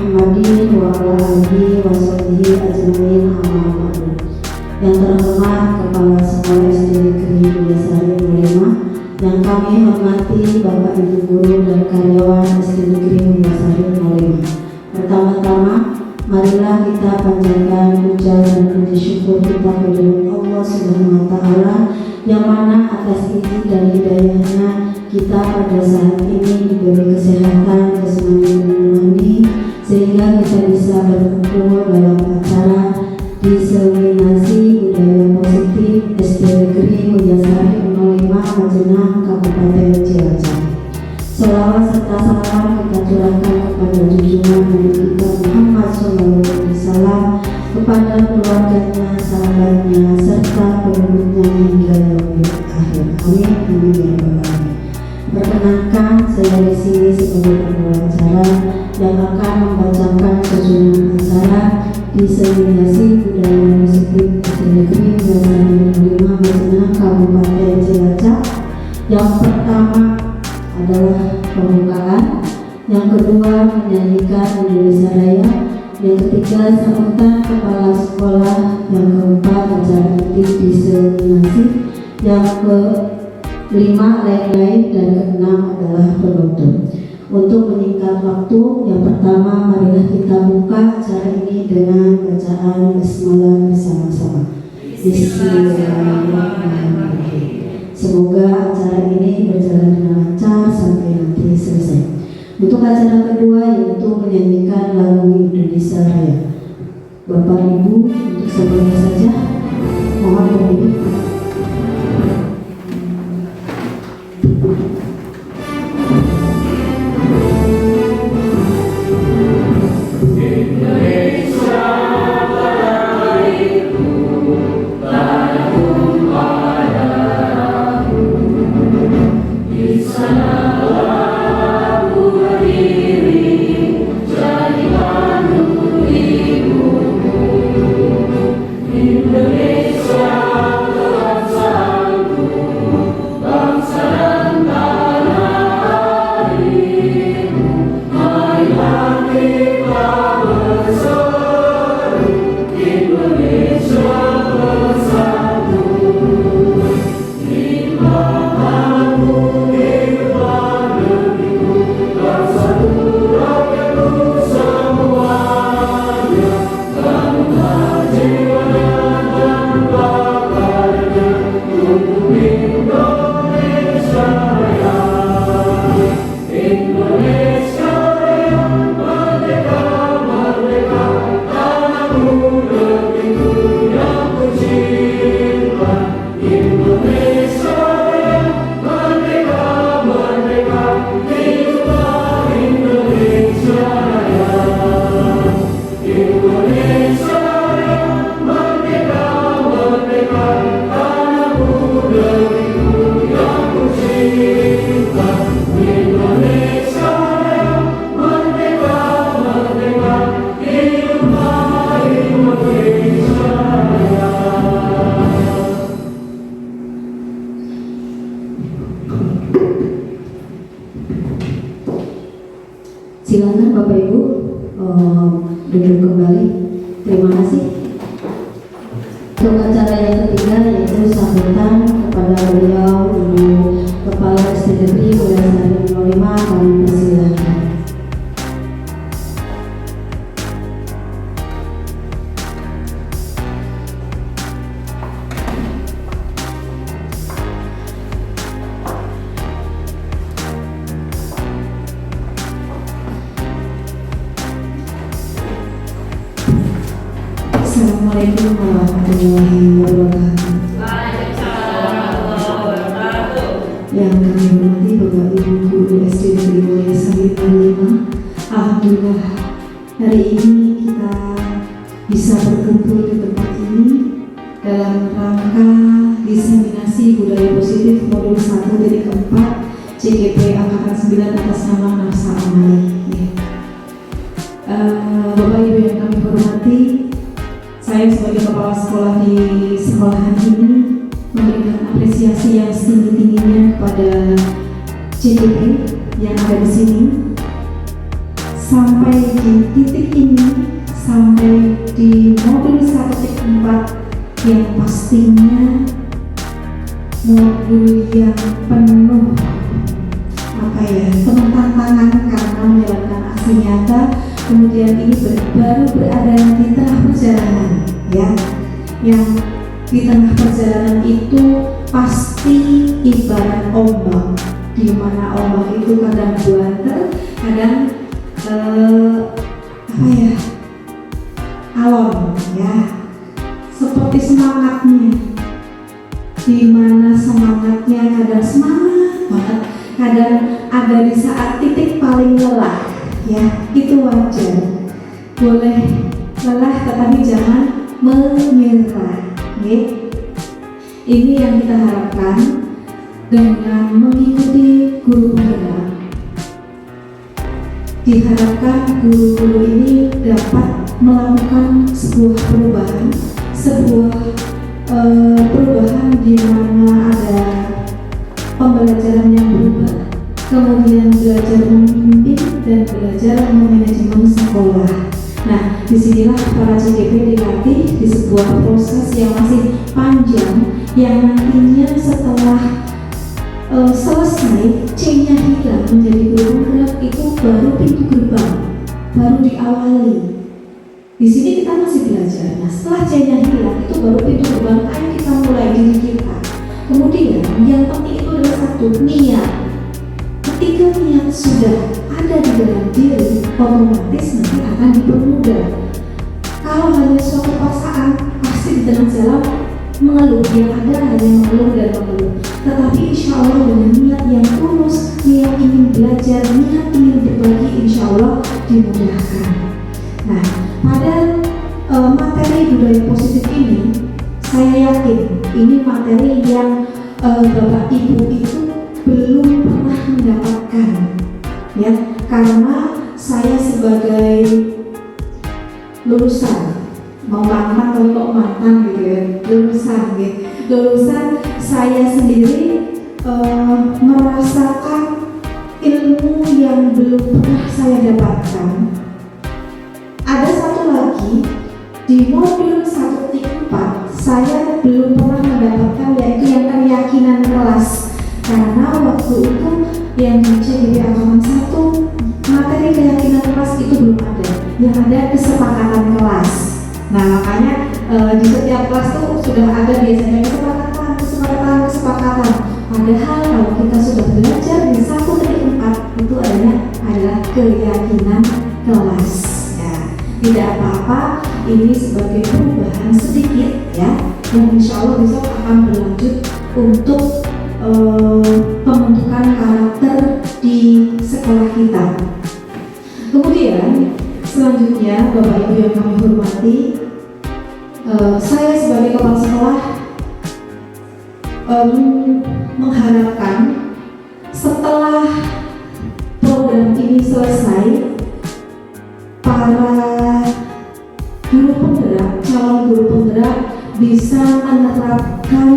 Muhammadin wa ala alihi wa sahbihi ajma'in amma ba'du. Yang terhormat Kepala Sekolah SD Negeri Budiasari 05, yang kami hormati Bapak Ibu Guru dan karyawan SD Negeri Budiasari 05. Pertama-tama, marilah kita panjatkan puja dan puji syukur kita kepada Allah Subhanahu wa Ta'ala, yang mana atas izin dan hidayahnya kita pada saat ini diberi kesehatan jasmani dan rohani, sehingga kita bisa berkumpul dalam acara diseminasi budaya positif SD Negeri Budiasari 05 Majenang, Kabupaten Cilacap. Selawat serta salam kita curahkan kepada junjungan Nabi kita Muhammad SAW, kepada keluarganya, sahabatnya, serta penduduknya hingga yaumil akhir. Amin, amin ya rabbal alamin. Perkenankan saya di sini sebagai pembawa acara yang akan membacakan susunan acara diseminasi budaya positif SD Negeri Budiasari 05 Majenang, Kabupaten Cilacap. Yang pertama adalah pembukaan, yang kedua menyanyikan Indonesia Raya, yang ketiga sambutan kepala sekolah, yang keempat acara inti diseminasi, yang kelima lain-lain, dan keenam adalah penutup. Untuk menyingkat waktu, yang pertama marilah kita buka acara ini dengan bacaan basmalah bersama-sama. Bismillahirrahmanirrahim. Semoga acara ini berjalan dengan lancar sampai nanti selesai. Untuk acara kedua yaitu menyanyikan lagu Indonesia Raya. Bapak Ibu untuk semuanya saja mohon berdiri. Silakan Bapak Ibu duduk kembali. Terima kasih. Untuk acara yang ketiga yaitu sambutan kepada beliau Ibu Kepala SD Negeri Budiasari 05, kami persilahkan. Assalamualaikum warahmatullahi wabarakatuh. Yang kami hormati Bapak Ibu Guru SD Negeri Budiasari 05, alhamdulillah hari ini kita bisa berkumpul di tempat ini dalam rangka diseminasi budaya positif modul 1.4 CGP Angkatan 9 atas nama Nafsa Amali. Bapak Ibu yang kami hormati, saya sebagai kepala sekolah di sekolahan ini memberikan apresiasi yang setinggi-tingginya kepada CGP yang ada di sini. sampai di titik ini, sampai di modul 1.4 yang pastinya modul yang penuh penuh tantangan karena menjalankan aksi nyata. Kemudian ini baru berada di tengah perjalanan, ya, yang di tengah perjalanan itu pasti ibarat ombak, di mana ombak itu kadang buanter, kadang alon, ya, seperti semangatnya, di mana semangatnya kadang semangat banget, kadang ada di saat titik paling lelah, ya, itu wajar, boleh lelah tetapi jangan menyerah, ya. Ini yang kita harapkan dengan mengikuti guru penggerak. Diharapkan guru-guru ini dapat melakukan sebuah perubahan, perubahan di mana ada pembelajaran yang berubah, kemudian belajar memimpin dan belajar memanajemen sekolah. Nah, disinilah para CGP dilatih di sebuah proses yang masih panjang, yang nantinya setelah selesai C-nya hilang menjadi guru penggerak, itu baru pintu gerbang, baru diawali. Di sini kita masih belajar. Nah, setelah C-nya hilang, itu baru pintu gerbang. Ayo kita mulai diri kita. Kemudian yang penting itu adalah satu, niat. Ketika niat sudah ada di dalam diri, otomatis nanti akan dipermudah. Kalau hanya suatu paksaan, pasti di tengah jalan mengeluh, yang ada hanya mengeluh dan mengeluh. Tetapi insya Allah dengan niat yang tulus, niat ingin belajar, niat ingin berbagi, insya Allah dimudahkan. Nah, pada materi budaya positif ini, saya yakin ini materi yang Bapak Ibu itu belum pernah mendapatkan, ya, karena saya sebagai lulusan, mau mantan atau kok mantan gitu ya, lulusan saya sendiri merasakan ilmu yang belum pernah saya dapatkan. Ada satu lagi di modul 1.4 saya belum pernah mendapatkan, yaitu yang keyakinan kelas, karena waktu itu yang di CGP Angkatan 1 materi keyakinan kelas itu belum ada, yang ada kesepakatan kelas. Nah, makanya di setiap kelas tuh sudah ada biasanya kesepakatan. Padahal kalau kita sudah belajar di 1.4 itu adalah keyakinan kelas. Ya, tidak apa-apa, ini sebagai perubahan sedikit, ya, yang insya Allah besok akan berlanjut untuk pembentukan karakter di sekolah kita. Kemudian selanjutnya, Bapak Ibu yang kami hormati, saya sebagai kepala sekolah mengharapkan setelah program ini selesai, para guru penggerak, calon guru penggerak bisa menerapkan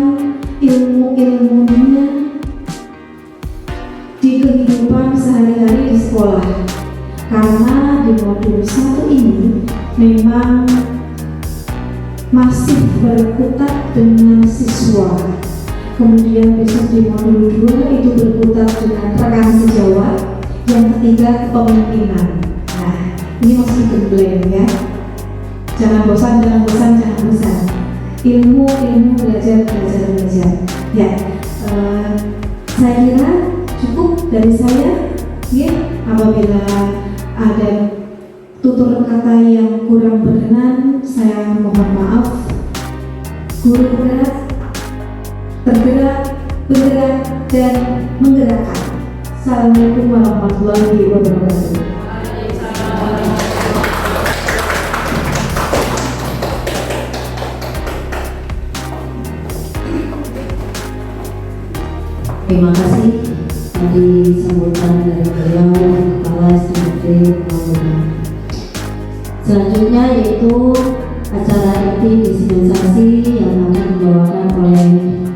ilmu-ilmunya di kehidupan sehari-hari di sekolah. Karena di modul 1 ini memang masih berkutat dengan siswa. Kemudian besok di modul 2 itu berkutat dengan rekan sejawat. Yang ketiga kepemimpinan. Nah, ini masih gembleng, ya. Jangan bosan. Ilmu belajar. Ya, saya kira cukup dari saya. Ya, apabila ada tutur kata yang kurang berkenan, saya mohon maaf. Guru bergerak, bergerak, dan menggerakkan. Assalamualaikum warahmatullahi wabarakatuh. Terima kasih tadi sambutan dari beliau Kepala SDMT Maulana. Selanjutnya yaitu acara inti disimpensasi yang akan dibawakan oleh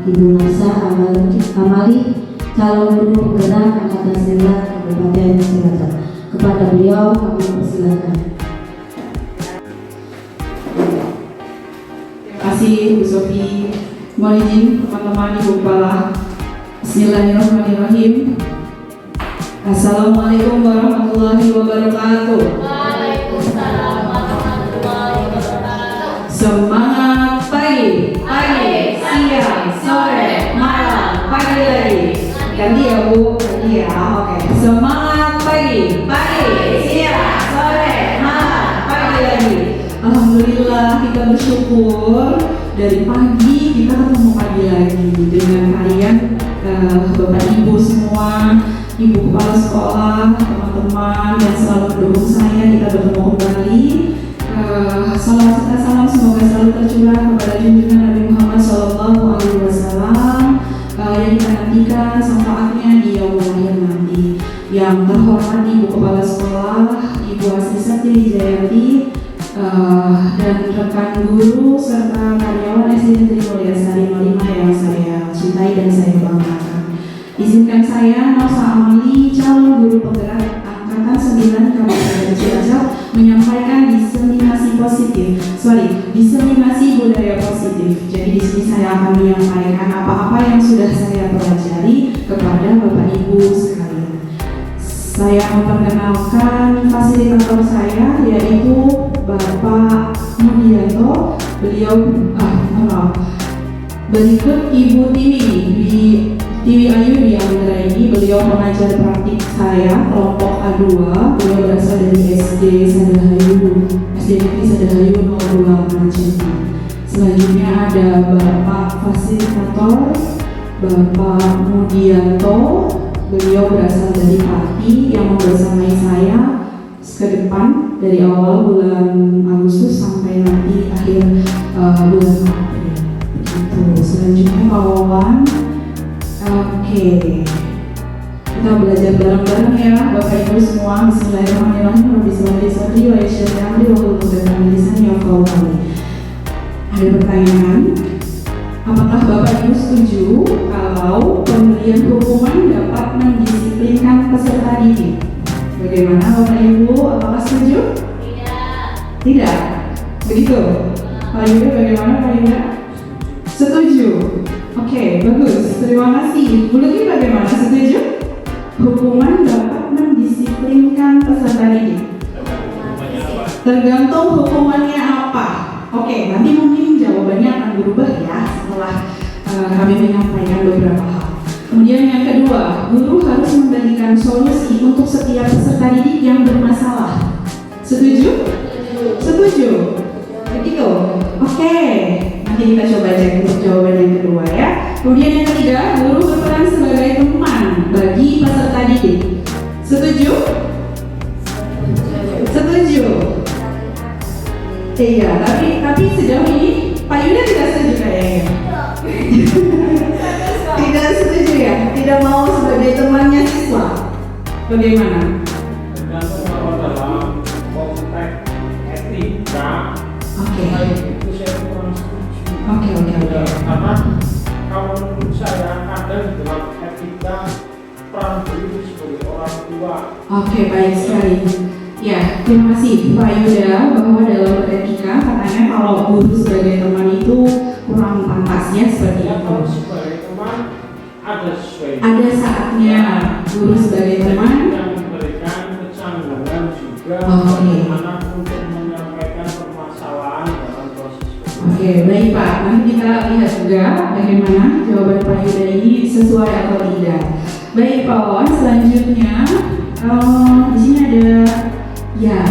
Ibu Nasa Amali, calon guru penggerak Angkatan 9 Kabupaten Cilacap. Kepada kepada beliau, kami persilakan. Terima kasih Bu Sofi. Mohon izin teman-teman Ibu Kepala. Bismillahirrahmanirrahim. Assalamualaikum warahmatullahi wabarakatuh. Waalaikumsalam warahmatullahi wabarakatuh. Semangat pagi, siang, sore, malam, pagi lagi. Ganti ya Bu, ganti ya. Oke. Semangat pagi, siang, sore, malam, pagi lagi. Alhamdulillah kita bersyukur dari pagi kita ketemu pagi lagi dengan kalian Bapak Ibu semua, Ibu Kepala Sekolah, teman-teman yang selalu mendukung saya. Kita bertemu kembali. Salam serta salam semoga selalu tercurah kepada junjungan Nabi Muhammad SAW yang kita nantikan syafaatnya di yaumul akhir nanti. Yang terhormat Ibu Kepala Sekolah, Ibu Asisati Wijayati, dan rekan guru serta karyawan SD Negeri Mulyasari 05 yang saya cintai dan saya banggakan. Izinkan saya, Nosa Amali, calon guru penggerak Angkatan 9 Kabupaten Cilacap, menyampaikan diseminasi budaya positif. Jadi di sini saya akan menyampaikan apa-apa yang sudah saya pelajari kepada Bapak Ibu sekalian. Saya memperkenalkan fasilitator saya, yaitu Bapak Mudianto. Berikut Ibu Tiwi Ayu di Andra ini. Beliau mengajar praktik saya kelompok A2. Beliau berasal dari SD Sadahayu, SD Negeri Sadahayu 02 Manjati. Selanjutnya ada Bapak fasilitator Bapak Mudianto. Beliau berasal dari Pati yang membersamai saya ke depan dari awal bulan Agustus sampai nanti akhir bulan April. Begitu. Selanjutnya Pak Wawan. Oke. Kita belajar bareng-bareng ya Bapak Ibu semua. Bismillahirrahmanirrahim. Rabbi sholli sadri wa yassir li amri wa hlul 'uqdatam min lisani yafqahu qawli. Ada pertanyaan? Apakah Bapak Ibu setuju kalau pemberian hukuman dapat mendisiplinkan peserta didik? Bagaimana Bapak Ibu? Apakah setuju? Tidak. Begitu? Pak Yuda bagaimana Pak Yuda? Setuju. Oke, bagus. Terima kasih. Bu Lutfi bagaimana? Setuju? Hukuman dapat mendisiplinkan peserta didik. Tergantung hukumannya apa. Oke, nanti mungkin jawabannya akan berubah ya setelah kami menyampaikan beberapa hal. Kemudian yang kedua, guru harus memberikan solusi untuk setiap peserta didik yang bermasalah. Setuju? Setuju? Begitu? Oke, nanti kita coba cek untuk jawaban yang kedua ya. Kemudian yang ketiga, guru berperan sebagai teman bagi peserta didik. Setuju? Setuju? Iya, tapi sejauh ini Pak Yuda tidak setuju kayaknya. Tidak setuju ya? Tidak mau sebagai temannya siswa? Bagaimana? Tergantung kalau dalam konteks etika, Oke. itu saya kurang setuju. Oke. Karena kalau menurut saya ada di dalam etika peran guru sebagai orang tua. Oke, baik sekali. Ya, terima kasih Pak Yuda bahwa dalam beretika katanya kalau guru sebagai teman itu kurang pantasnya seperti Ya, itu. kalau sebagai teman ada sesuai. Ada saatnya guru sebagai teman. yang memberikan kecanggihan juga Oke. bagaimana untuk menyampaikan permasalahan dalam proses. Oke, baik Pak. Nanti kita lihat juga bagaimana jawaban Pak Yuda ini sesuai atau tidak. Baik Pak Wawan, selanjutnya di sini ada ya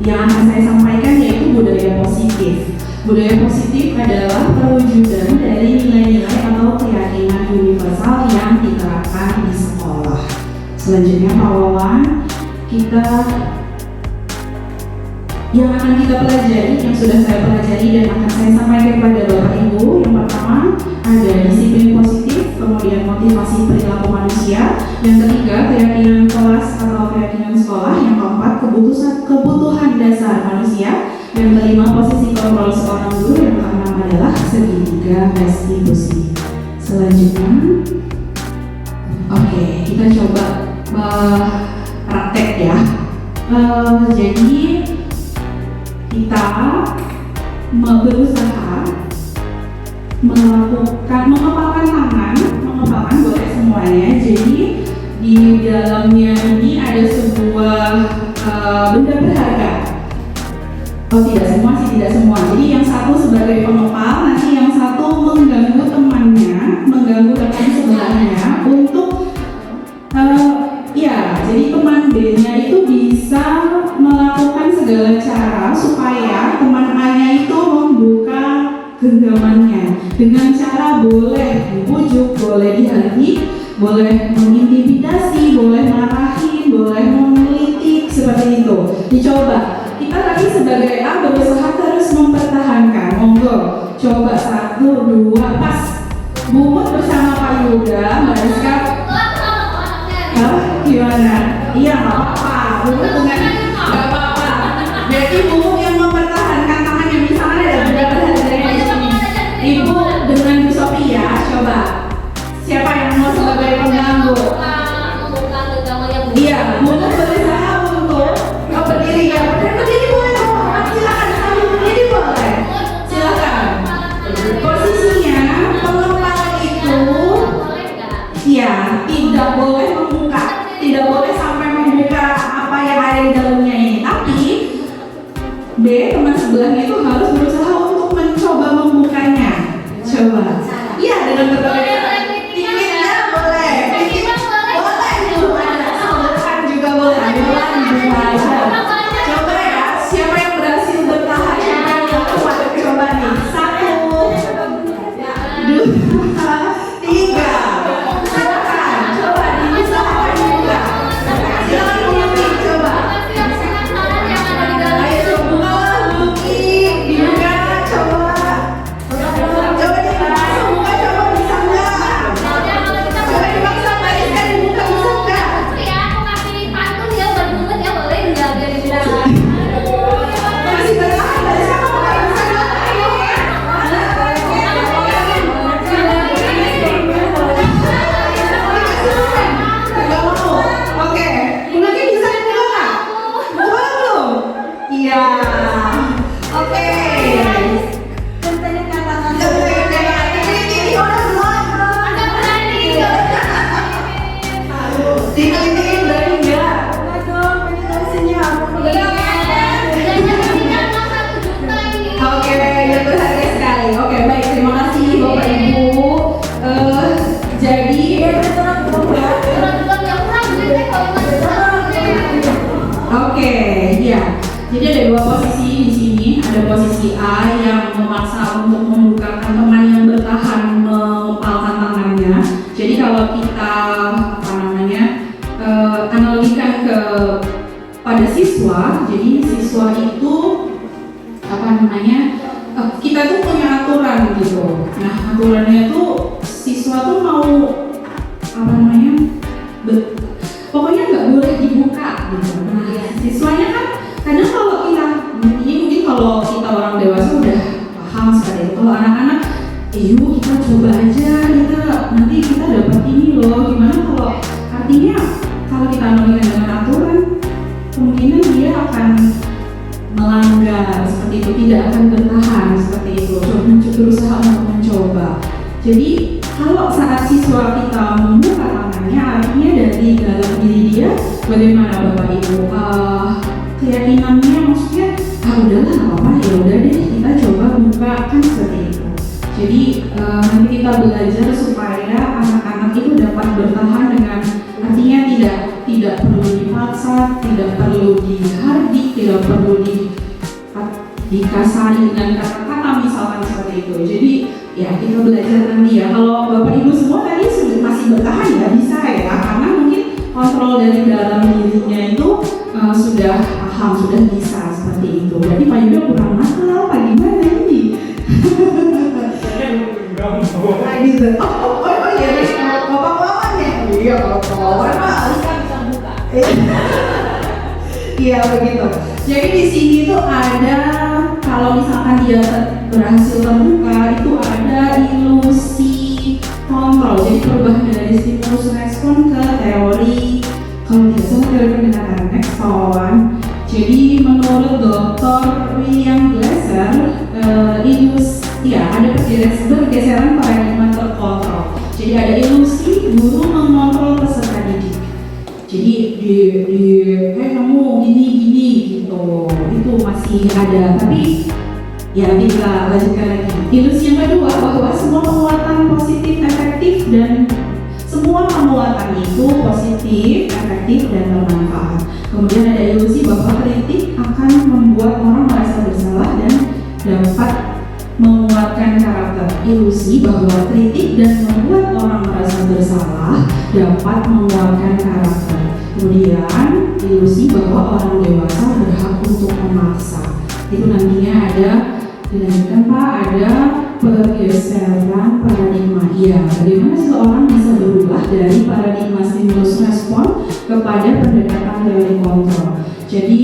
yang akan saya sampaikan yaitu budaya positif. Budaya positif adalah perwujudan dari nilai-nilai atau keyakinan universal yang diterapkan di sekolah. Selanjutnya Pak Wawan, yang akan kita pelajari, yang sudah saya pelajari dan akan saya sampaikan kepada Bapak Ibu. Yang pertama ada disiplin positif, kemudian motivasi perilaku manusia, yang ketiga keyakinan kelas atau keyakinan sekolah, yang keempat kebutuhan dasar manusia, yang kelima posisi kontrol seorang guru, yang keenam adalah segitiga restitusi. Selanjutnya, oke, kita coba praktek ya. Jadi kita berusaha mengepalkan tangan boleh semuanya. Jadi di dalamnya ini ada sebuah benda berharga. Oh tidak semua sih, tidak semua. Jadi yang satu sebagai pengepal, nanti yang satu mengganggu temannya, mengganggu teman sebelahnya untuk ya, jadi teman B-nya itu bisa melakukan segala cara supaya teman A-nya itu membuka genggamannya dengan cara boleh dibujuk, boleh dihaki, boleh mengintimidasi, boleh marahin, boleh mengkritik, seperti itu. Dicoba. Kita tadi sebagai A berusaha terus mempertahankan. Monggo, coba 1, 2, pas. Bumut bersama Pak Yuda, Mbak Rizka. Gimana? Iya, nggak apa-apa. Bumut dengan nggak apa-apa. Berarti Bumut yang mempertahankan tangannya, misalnya ada benda berharganya di sini. Ibu dengan Bu Sophia, coba. Siapa yang mau sebagai pengganggu? Iya, Bumut berusaha untuk berdiri ya. Berdiri boleh dong. Silakan sambil berdiri boleh. Silakan. Posisinya pengepal itu, ya tidak boleh membuka, tidak boleh sampai membuka apa yang ada di dalamnya ini. Tapi B, teman sebelahnya itu harus berusaha untuk mencoba membukanya. Coba. Iya, dengan berbagai titiknya boleh. Titik boleh juga. Sebutkan juga boleh. Ambilan juga ada. Coba ya, siapa yang berhasil bertahan? Siapa yang kuat? Coba nih. 1, 2, 3. Silakan. Coba diusahakan juga. Silakan Bumi, coba. Ayo coba Bumi, dibuka, coba. Coba dibuka, coba bisa enggak? Coba dipaksa Mbak Rizka dibuka, bisa enggak? Masih bertahan, Mbak Rizka, kamu nggak bisa nggak mau. Oke, mungkin bisa dibuka nggak? Buka belum? Iya. Oke. Ini orang belum. Dikelilingi berani nggak? Oke, yang berharga sekali. Oke, baik, terima kasih Bapak Ibu. Jadi oke, ya. Jadi ada dua posisi di sini. Ada posisi A yang memaksa untuk membukakan teman yang bertahan mengepalkan tangannya. Jadi kalau kita analogikan pada siswa, jadi siswa itu kita tuh punya aturan gitu. Nah, aturannya tuh siswa tuh mau pokoknya nggak boleh dibuka gitu. Nah, siswanya kan kadang kalau kita mungkin kalau kita orang dewasa udah paham seperti itu. Kalau anak-anak, yuk kita coba aja, nanti kita dapat ini loh. Gimana kalau artinya kalau kita analogikan dengan aturan, kemungkinan dia akan melanggar seperti itu, tidak akan bertahan seperti itu. Berusaha untuk mencoba. Jadi kalau saat siswa kita membuka tangannya, artinya dari dalam diri dia bagaimana Bapak Ibu? Keyakinannya maksudnya, udahlah nggak apa-apa, ya udah deh kita coba buka, kan seperti itu. Jadi nanti kita belajar supaya anak-anak itu dapat bertahan dengan artinya tidak perlu dipaksa, tidak perlu dihardik, tidak perlu dikasari dengan kata-kata misalkan seperti itu. Jadi ya kita belajar nanti ya. Kalau Bapak Ibu semua tadi masih bertahan ya bisa ya, karena mungkin kontrol dari dalam dirinya itu sudah paham, sudah bisa seperti itu. Berarti Pak Yuda kurang nakal apa gimana ini? Oh iya, bapak-bapak ya? Iya, bapak-bapak Pak. Iya begitu. Jadi di sini tuh ada, kalau misalkan dia berhasil terbuka, itu ada ilusi kontrol. Jadi perubahan dari stimulus respon ke teori, kalau tidak salah teori pendekatan respon. Jadi menurut Dr. William Glasser, ada pergeseran paradigma terkontrol. Jadi ada ilusi guru mengontrol peserta didik. Jadi kamu gini gitu, itu masih ada. Tapi ya kita lanjutkan lagi. Ilusi yang kedua bahwa semua penguatan positif, efektif, dan semua penguatan itu positif, efektif, dan bermanfaat. Kemudian ada ilusi bahwa kritik akan membuat orang merasa bersalah dan dapat menguatkan karakter. Ilusi bahwa kritik dan membuat orang merasa bersalah dapat menguatkan karakter. Kemudian ilusi bahwa orang dewasa berhak untuk memaksa. Itu nantinya ada, dilanjutkan Pak, ada pergeseran paradigma. Ya, bagaimana seseorang bisa berubah dari paradigma stimulus respon kepada pendekatan teori kontrol. Jadi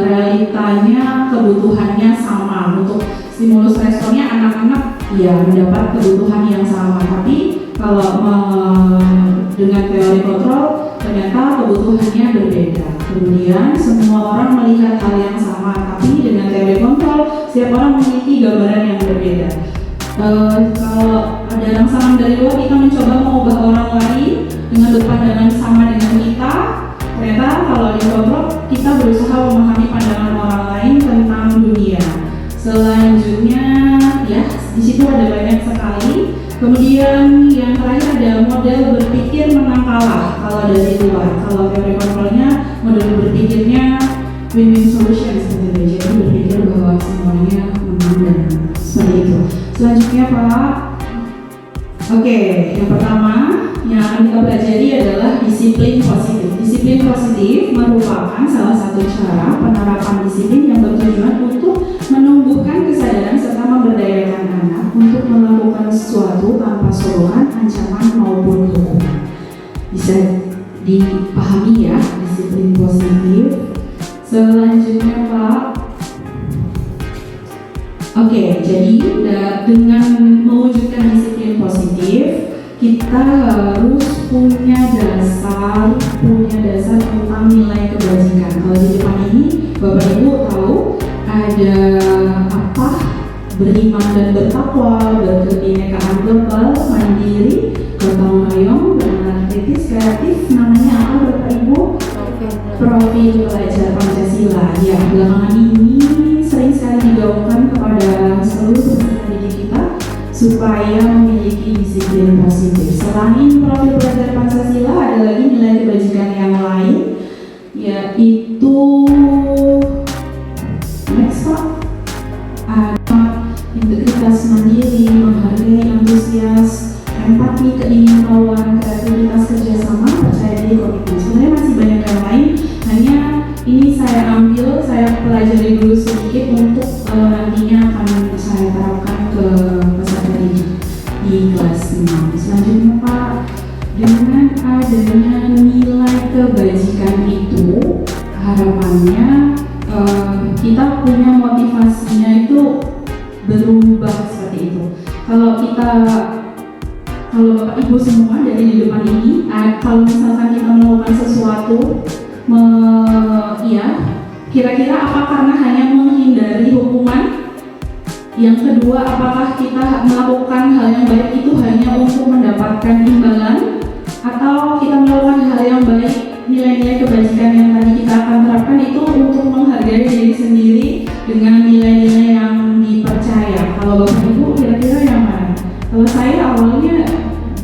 realitanya kebutuhannya sama. Untuk stimulus responnya anak-anak ya mendapat kebutuhan yang sama, tapi kalau dengan teori kontrol ternyata kebutuhannya berbeda. Kemudian semua orang melihat hal yang sama, tapi dengan teori kontrol setiap orang memiliki gambaran yang berbeda. Kalau ada rangsangan dari luar, kita mencoba mengubah orang lain dengan berpandangan sama dengan kita. Ternyata kalau di kontrol kita berusaha memahami pandangan orang lain tentang dunia. Selanjutnya ya di situ ada banyak sekali. Kemudian yang terakhir ada model berpikir menang kalah kalau dari luar. Kalau teori kontrolnya model berpikirnya win-win solution seperti itu. Jadi berpikir bahwa semuanya menang dan seperti itu. Selanjutnya Pak. Oke, yang pertama yang akan kita pelajari adalah disiplin positif. Disiplin positif merupakan salah satu cara penerapan disiplin yang bertujuan untuk menumbuhkan kesadaran serta memberdayakan anak untuk melakukan sesuatu tanpa suruhan, ancaman maupun hukuman. Bisa dipahami ya disiplin positif. Selanjutnya Pak. Oke, jadi dengan mewujudkan disiplin positif, kita harus punya dasar tentang nilai kebajikan. Kalau di depan ini Bapak Ibu tahu ada apa? Beriman dan bertakwa, berkebinekaan global, mandiri, gotong royong, benar kritis, kreatif. Namanya apa Bapak Ibu? Profil pelajar Pancasila. Ya, belakangan ini sering sekali digaungkan kepada seluruh peserta didik kita supaya memiliki disiplin positif. Selain profil pelajar Pancasila, ada lagi nilai kebajikan yang lain, yaitu next Pak, ada integritas, mandiri, menghargai, antusias, empati, keingintahuan, kreativitas, kerjasama, percaya diri, komitmen. Sebenarnya masih banyak yang lain, hanya ini saya ambil, saya pelajari dulu sedikit untuk nantinya akan saya terapkan ke peserta didik di kelas 6. Selanjutnya Pak, dengan adanya nilai kebajikan itu, harapannya kita punya motivasinya itu berubah seperti itu. Kalau Bapak Ibu semua dari di depan ini, kalau misalkan kita melakukan sesuatu, kira-kira apa karena hanya menghindari hukuman? Yang kedua, apakah kita melakukan hal yang baik itu hanya untuk mendapatkan imbalan? Atau kita melakukan hal yang baik, nilai-nilai kebajikan yang tadi kita akan terapkan itu untuk menghargai diri sendiri dengan nilai-nilai yang dipercaya? Kalau Bapak Ibu kira-kira yang mana? Kalau saya awalnya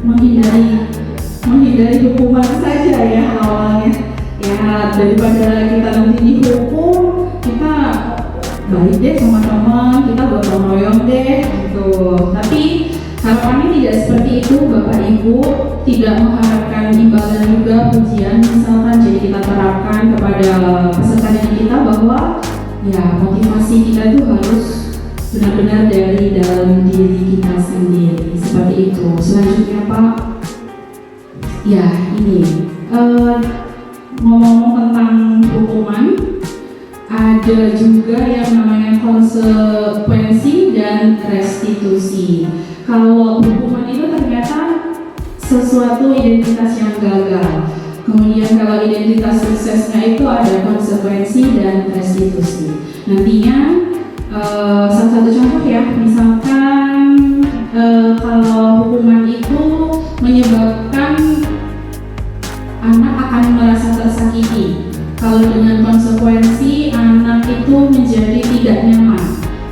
menghindari hukuman saja ya awalnya. Ya daripada kita nanti dihukum, kita baik deh sama teman, kita gotong royong deh gitu. Tapi harapannya tidak seperti itu Bapak Ibu, tidak mengharapkan imbalan juga pujian misalkan. Jadi kita terapkan kepada peserta didik kita bahwa ya motivasi kita itu harus benar-benar dari dalam diri kita sendiri, seperti itu. Selanjutnya Pak, ya ini ngomong-ngomong tentang hukuman, ada juga yang namanya konsekuensi dan restitusi. Kalau hukuman itu ternyata sesuatu identitas yang gagal. Kemudian kalau identitas suksesnya itu ada konsekuensi dan restitusi. Nantinya salah satu contoh ya, misalkan kalau hukuman itu menyebabkan anak akan merasa tersakiti. Kalau dengan konsekuensi anak itu menjadi tidak nyaman.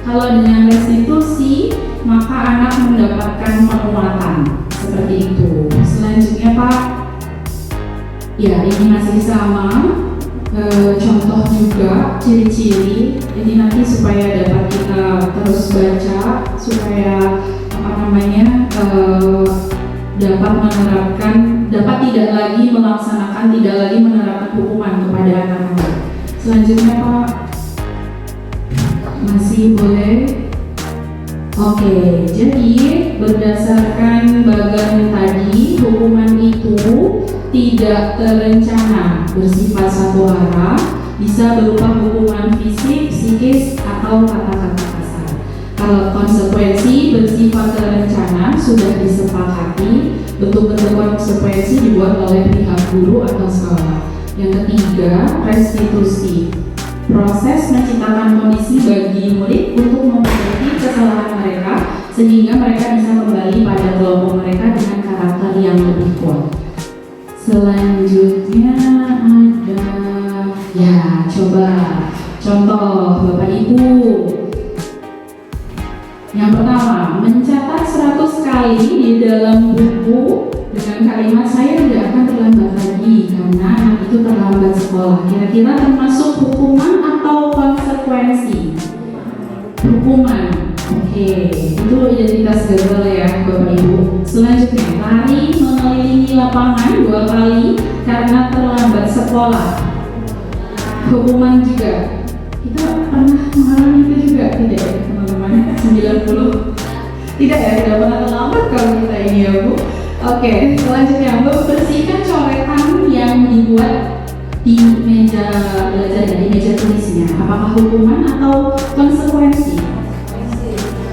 Kalau dengan restitusi maka anak mendapatkan penguatan. Seperti itu. Selanjutnya Pak, ya ini masih sama, contoh juga ciri-ciri. Ini nanti supaya dapat kita terus baca, supaya dapat menerapkan, dapat tidak lagi melaksanakan, tidak lagi menerapkan hukuman kepada anak-anak. Selanjutnya Pak, masih boleh? Oke, jadi berdasarkan bagan tadi, hukuman itu tidak terencana, bersifat satu arah, bisa berupa hukuman fisik, psikis, atau kata-kata kasar. Kalau konsekuensi bersifat terencana sudah disepakati, bentuk-bentuk konsekuensi dibuat oleh pihak guru atau sekolah. Yang ketiga, restitusi. Proses menciptakan kondisi bagi murid untuk memperbaiki kesalahan mereka sehingga mereka bisa kembali pada kelompok mereka dengan karakter yang lebih kuat. Selanjutnya ada, ya coba contoh Bapak Ibu. Yang pertama, mencatat 100 kali di dalam buku dengan kalimat saya tidak akan terlambat lagi karena anak itu terlambat sekolah. Kira-kira termasuk hukuman atau konsekuensi? Hukuman. Oke, itu identitas gagal ya Bapak Ibu. Selanjutnya, lari mengelilingi lapangan 2 kali karena terlambat sekolah. Hukuman juga. Kita pernah mengalami itu juga tidak ya teman-teman? 90. Tidak ya, tidak pernah terlambat kalau kita ini ya Bu. Oke, selanjutnya membersihkan coretan yang dibuat di meja belajar dan di meja tulisnya. Apakah hukuman atau konsekuensi?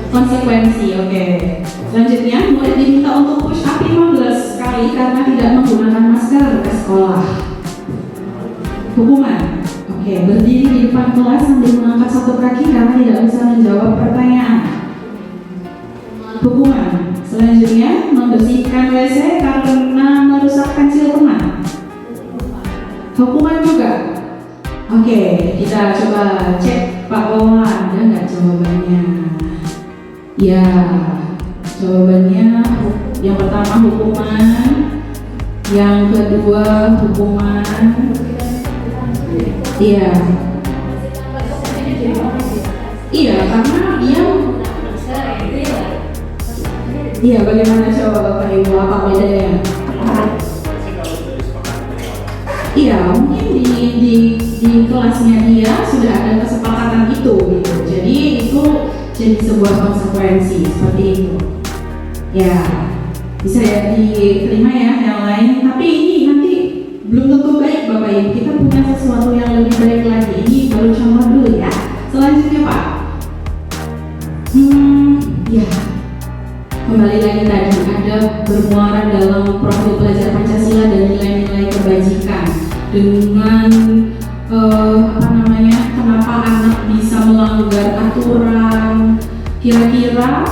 Konsekuensi, oke. Selanjutnya, murid diminta untuk push up 15 kali karena tidak menggunakan masker ke sekolah. Hukuman, oke. Berdiri di depan kelas sambil mengangkat satu kaki karena tidak bisa menjawab pertanyaan. Hukuman. Selanjutnya, membersihkan WC karena merusak pensil teman. Hukuman juga. Oke, kita coba cek Pak Wawan, ada nggak jawabannya? Ya, jawabannya yang pertama hukuman, yang kedua hukuman. Iya. Iya, karena dia. Iya, bagaimana coba Bapak Ibu, apa bedanya? Iya, mungkin di kelasnya dia sudah ada kesepakatan itu gitu. Jadi itu jadi sebuah konsekuensi seperti itu. Ya, bisa ya diterima ya yang lain. Tapi ini nanti belum tentu baik Bapak Ibu. Kita punya sesuatu yang lebih baik lagi. Ini baru contoh dulu ya. Selanjutnya Pak. Ya. Kembali lagi tadi ada bermuara dalam profil pelajar Pancasila dan nilai-nilai kebajikan dengan kenapa anak bisa melanggar aturan, kira-kira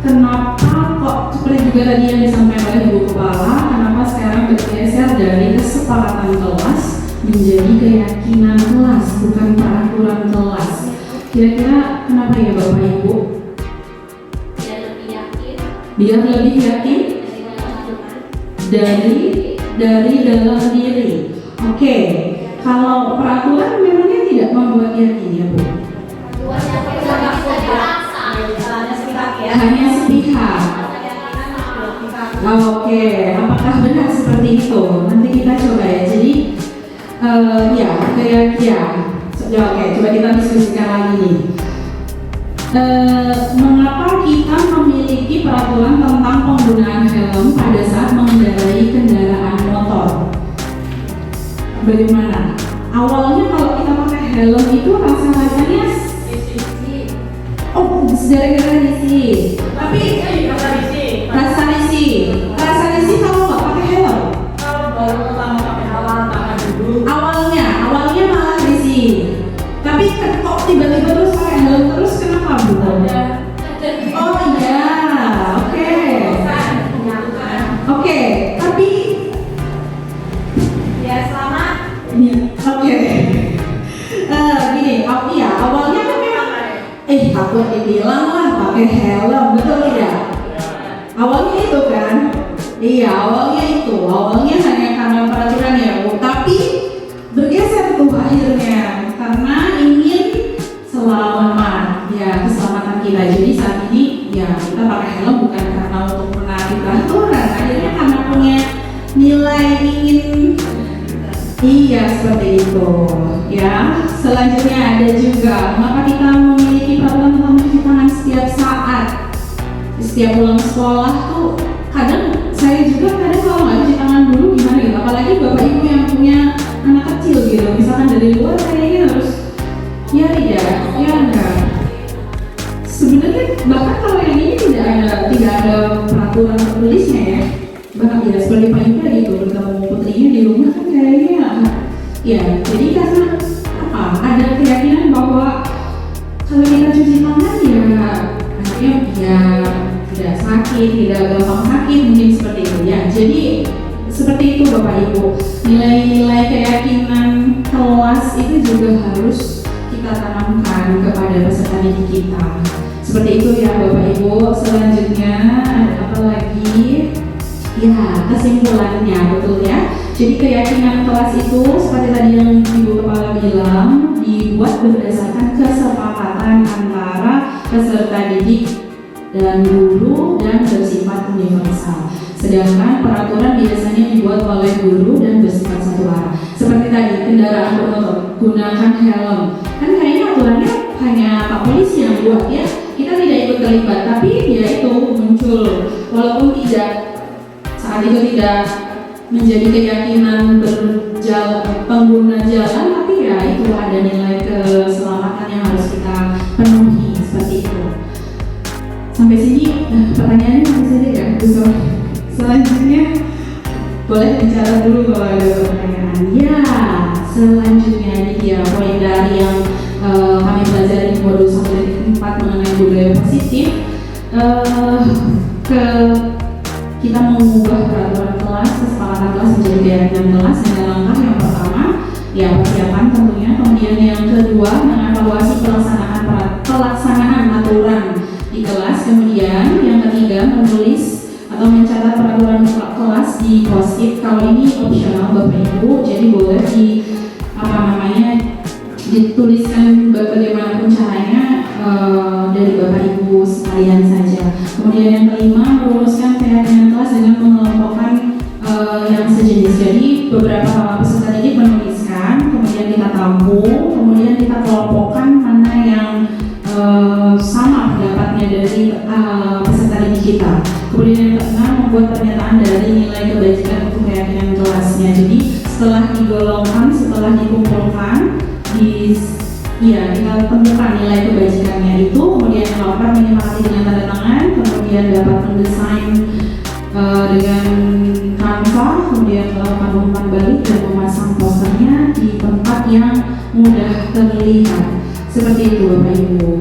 kenapa kok seperti juga tadi yang disampaikan oleh Ibu Kepala, kenapa sekarang bergeser dari kesepakatan kelas menjadi keyakinan kelas bukan peraturan kelas. Kira-kira kenapa ya Bapak Ibu? Biar lebih yakin dari dalam diri. Oke, kalau peraturan memangnya tidak membuat yakin ya Bu? Hanya sepihak. Oke, apakah benar seperti itu? Nanti kita coba ya. Jadi Oke, coba kita diskusikan lagi nih. Mengapa kita memiliki peraturan tentang penggunaan helm pada saat mengendarai kendaraan motor? Bagaimana? Awalnya kalau kita pakai helm itu rasanya gara-gara risih. Tapi rasa risih kalau nggak pakai helm. Kalau baru pertama pakai helm takut dibilang lah pakai helm, betul tidak? Awalnya itu kan, iya awalnya hanya karena peraturan ya Bu, tapi bergeser tuh akhirnya karena ingin selamat, ya keselamatan kita. Jadi saat ini ya kita pakai helm bukan karena untuk menaati peraturan, akhirnya karena punya nilai ingin. Iya seperti itu ya. Selanjutnya ada juga mengapa kita memiliki peraturan tentang mencuci tangan setiap saat. Setiap pulang sekolah tuh kadang saya juga kalau nggak cuci tangan dulu gimana gitu, apalagi bapak ibu yang punya anak kecil gitu, misalkan dari luar kayaknya harus ya tidak ya enggak. Sebenarnya bahkan kalau yang ini tidak ada peraturan tertulisnya ya, bahkan tidak seperti Pak Yuda gitu bertemu putrinya di rumah kan kayaknya ya. Jadi karena ada keyakinan bahwa kalau kita cuci tangan ya artinya ya tidak sakit, tidak gampang sakit, mungkin seperti itu ya. Jadi seperti itu Bapak Ibu, nilai-nilai keyakinan kelas itu juga harus kita tanamkan kepada peserta didik kita. Seperti itu ya Bapak Ibu. Selanjutnya ada apa lagi? Ya, kesimpulannya betul ya. Jadi keyakinan kelas itu seperti tadi yang Ibu Kepala bilang, dibuat berdasarkan kesepakatan antara peserta didik dan guru dan bersifat universal. Sedangkan peraturan biasanya dibuat oleh guru dan bersifat satu arah. Seperti tadi, kendaraan bermotor, gunakan helm. Kan kayaknya aturannya hanya Pak Polisi yang buat ya. Kita tidak ikut terlibat, tapi ya itu muncul. Walaupun saat itu tidak menjadi keyakinan pengguna jalan, tapi ya itu ada nilai keselamatan yang harus kita penuhi seperti itu. Sampai sini pertanyaannya masih saja ya, bisa. Selanjutnya boleh bicara dulu kalau ada pertanyaan. Ya, selanjutnya ini dia poin dari yang kami pelajari di modul 1.4 mengenai budaya positif. Kita mengubah peraturan kelas, kesepakatan kelas menjadi keyakinan kelas dengan langkah yang pertama ya persiapan tentunya, kemudian yang kedua mengevaluasi pelaksanaan aturan di kelas, kemudian yang ketiga menulis atau mencatat peraturan kelas di post-it. Kalau ini opsional Bapak Ibu, jadi boleh dituliskan bagaimanapun caranya dari Bapak Ibu sekalian saja. Kemudian yang kelima, merumuskan keyakinan kelas dengan mengelompokkan yang sejenis. Jadi beberapa peserta didik menuliskan, kemudian kita tampung, kemudian kita kelompokkan mana yang sama pendapatnya dari peserta didik kita. Kemudian yang keenam, membuat pernyataan dari nilai kebajikan untuk keyakinan kelasnya. Jadi setelah digolongkan, setelah dikumpulkan, kita temukan nilai kebajikannya itu, kemudian melakukan menyepakati dengan tanda tangan, kemudian dapat mendesain dengan Canva, kemudian melakukan umpan balik dan memasang posternya di tempat yang mudah terlihat. Seperti itu Bapak Ibu.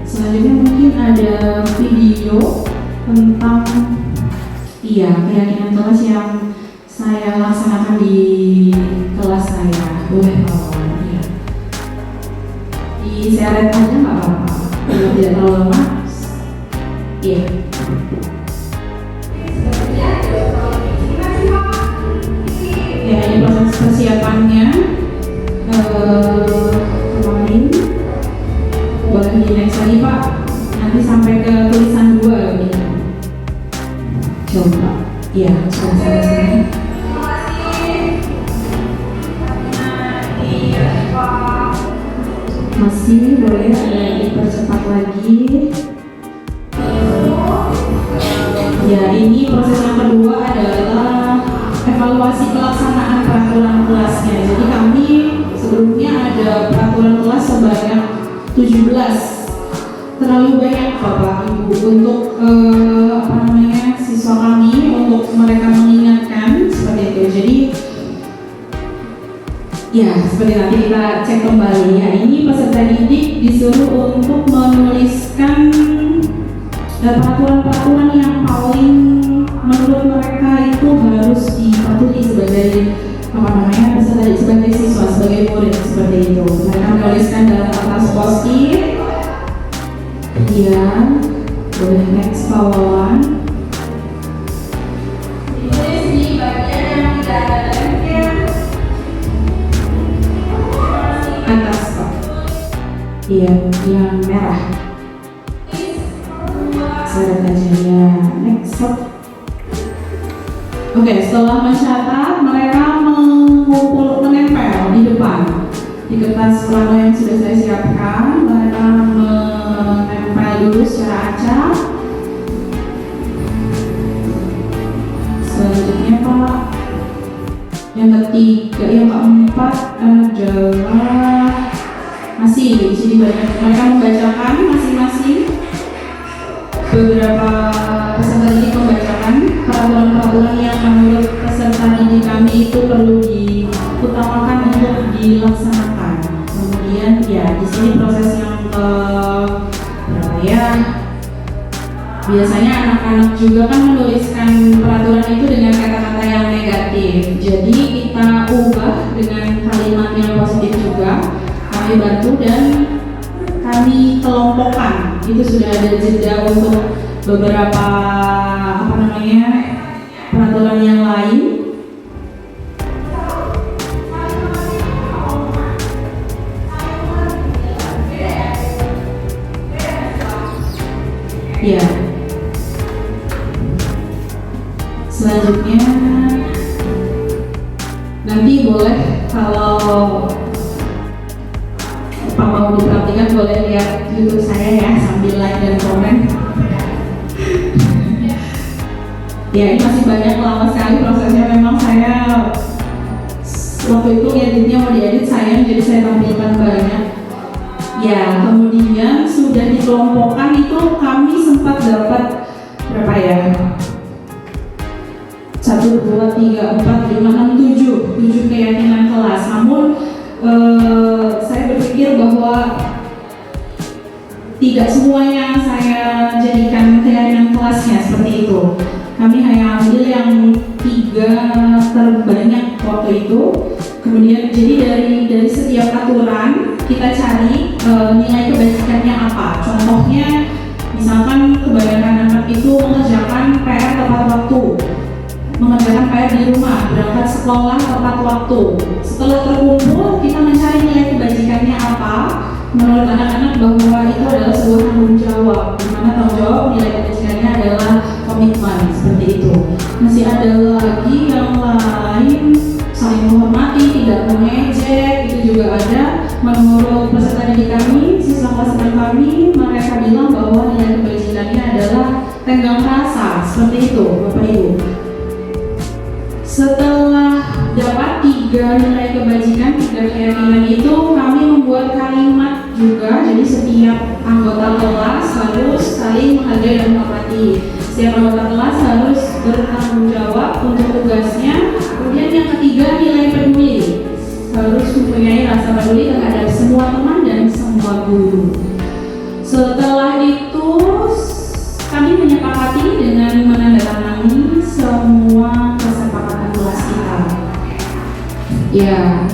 Selanjutnya mungkin ada video tentang keyakinan kelas yang saya laksanakan di kelas saya. Boleh tolong ya. Diseret aja nggak apa-apa, tidak terlalu lama. Iya. Ya, ini proses persiapannya. Kemarin boleh di next lagi Pak. Nanti sampai ke tulisan 2 gitu. Coba. Iya, sudah selesai. Masih boleh ada dipercepat lagi. Ya, ini proses yang kedua adalah evaluasi pelaksanaan peraturan kelasnya. Jadi kami sebelumnya ada peraturan kelas sebanyak 17. Terlalu banyak Bapak Ibu untuk siswa kami, untuk mereka mengingatkan seperti itu. Jadi ya, seperti nanti kita cek kembali ya. Ini peserta didik disuruh untuk menuliskan peraturan-peraturan yang paling menurut mereka itu harus dipatuhi sebagai peserta didik, sebagai siswa, sebagai murid seperti itu. Mereka menuliskan dalam kertas post-it Iya, boleh next Pawawan. Ditulis di bagian yang tidak ada lemnya. Atas kok. Iya, yang merah. Seret aja ya. Next stop. Oke, setelah mencatat, mereka menempel di depan di kertas plano yang sudah saya siapkan. Mereka menempel dulu secara acak. Selanjutnya Pak, yang ketiga, yang keempat adalah masih di sini banyak mereka membacakan masing-masing. Beberapa peserta didik membacakan peraturan-peraturan yang menurut peserta didik kami itu perlu diutamakan untuk dilaksanakan. Kemudian ya di sini proses yang berapa ya? Biasanya anak-anak juga kan menuliskan peraturan itu dengan kata-kata yang negatif. Jadi kita ubah dengan kalimat yang positif juga. Kami bantu dan kami kelompokkan. Itu sudah ada jeda untuk beberapa peraturan yang lain. Ya. Selanjutnya nanti boleh kalau mau diperhatikan boleh lihat YouTube saya ya sambil like dan komen. Ya ini masih banyak, lama sekali prosesnya. Memang saya waktu itu editnya mau diedit sayang, jadi saya tampilkan banyak. Ya kemudian sudah dikelompokkan itu kami sempat dapat berapa ya? 1, 2, 3, 4, 5, 6, 7 keyakinan kelas. Namun saya berpikir bahwa tidak semuanya saya jadikan keyakinan kelasnya seperti itu. Kami hanya ambil yang 3 terbanyak waktu itu. Kemudian jadi dari setiap aturan kita cari nilai kebajikannya apa. Contohnya misalkan kebanyakan anak itu mengerjakan PR tepat waktu, mengerjakan PR di rumah, berangkat sekolah tepat waktu. Setelah terkumpul, kita mencari nilai kebajikannya apa. Menurut anak-anak bahwa itu adalah sebuah tanggung jawab, di mana tanggung jawab nilai kebajikannya adalah komitmen, seperti itu. Masih ada lagi yang lain, saling menghormati, tidak mengejek, itu juga ada. Menurut peserta didik kami, siswa kelas kami, mereka bilang bahwa nilai kebajikannya adalah tenggang rasa, seperti itu, Bapak Ibu. Setelah dapat 3 nilai kebajikan, 3 keyakinan itu, kami membuat kalimat juga. Jadi setiap anggota kelas harus saling menghargai dan menghormati. Setiap anggota kelas harus bertanggung jawab untuk tugasnya. Kemudian yang ketiga, nilai peduli. Harus mempunyai rasa peduli terhadap semua teman dan semua guru. Setelah itu kami menyepakati dengan menandatangani semua kesepakatan kelas kita. Ya,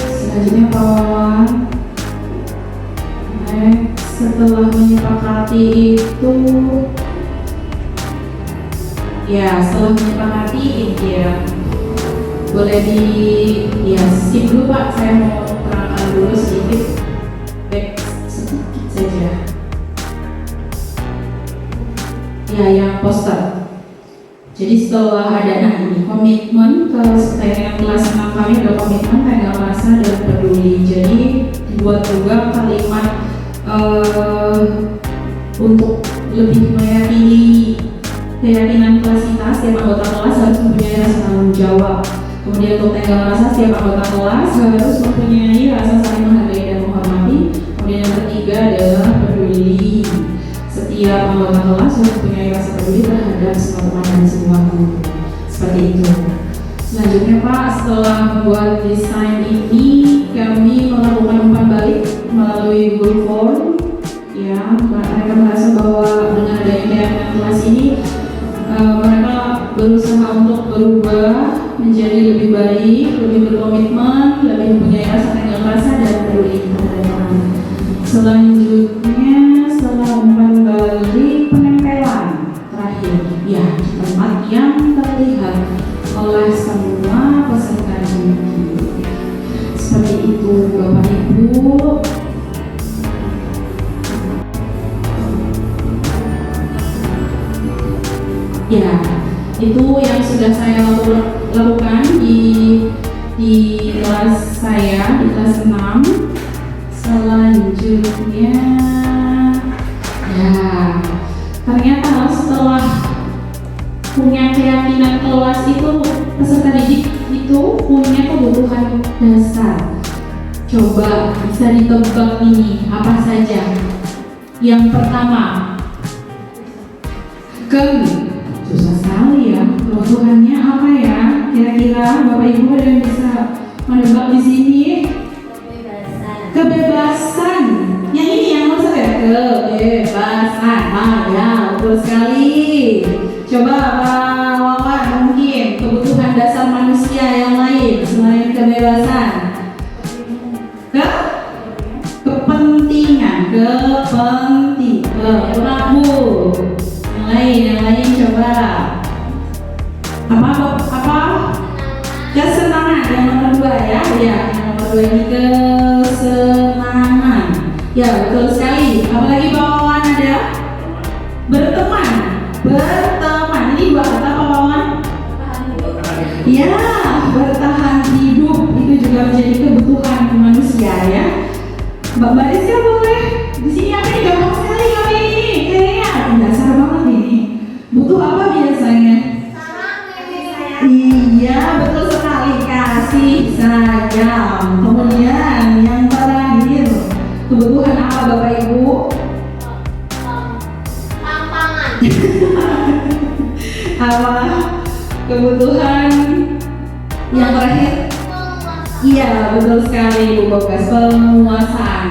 selanjutnya Pak Wawan. Setelah menyepakati itu, ya setelah menyepakati ya boleh skip dulu Pak. Saya mau terangkan dulu sedikit saja. Ya, yang poster. Jadi setelah ada ini komitmen keyakinan kelas 6 kami ada komitmen, tanggal rasa dan peduli. Jadi dibuat juga kalimat untuk lebih meyakini keyakinan kelas kita. Setiap anggota kelas harus mempunyai rasa tanggung jawab. Kemudian untuk tanggal rasa, setiap anggota kelas harus mempunyai rasa saling menghargai dan menghormati. Kemudian yang ketiga adalah peduli. Setiap anggota kelas harus mempunyai rasa peduli terhadap semua teman dan semua guru. Seperti itu. Selanjutnya Pak, setelah membuat desain ini, kami melakukan umpan balik melalui Google Form. Ya, mereka merasa bahwa dengan adanya keyakinan kelas ini, mereka berusaha untuk berubah menjadi lebih baik, lebih berkomitmen, lebih mempunyai rasa tanggung rasa dan peduli terhadap teman. Selanjutnya memberi penempelan terakhir ya di tempat yang terlihat oleh semua peserta didik. Seperti itu Bapak Ibu. Ya, itu yang sudah saya lakukan di kelas saya, di kelas 6. Selanjutnya ya, ternyata setelah punya keyakinan kelas itu, peserta didik itu punya kebutuhan dasar. Coba bisa ditebak ini apa saja. Yang pertama, susah sekali ya, kebutuhannya apa ya? Kira-kira Bapak Ibu ada yang bisa menebak di sini? Kebebasan. Yang ini yang maksud ya, kebebasan. Ya, betul sekali. Coba Pak Wawan, mungkin kebutuhan dasar manusia yang lain selain kebebasan. Kepentingan. Bu. Yang lain coba. Apa? Kesenangan yang nomor 2 ya. Ya, yang nomor 2 ini kesenangan. Ya, betul sekali. Apalagi bawaan ada? Berteman. Ini 2 kata apa bawaan? Ya, bertahan hidup itu juga menjadi kebutuhan manusia ya. Mbak Rizka boleh. Di sini apa nih, gampang sekali kami ini. Kayaknya dasar banget ini. Butuh apa biasanya? Iya, betul sekali, kasih sayang. Kemudian yang terakhir, kebutuhan apa Bapak Ibu? Apa? Kebutuhan yang terakhir? Iya, betul sekali Bu Bogas, penguasaan.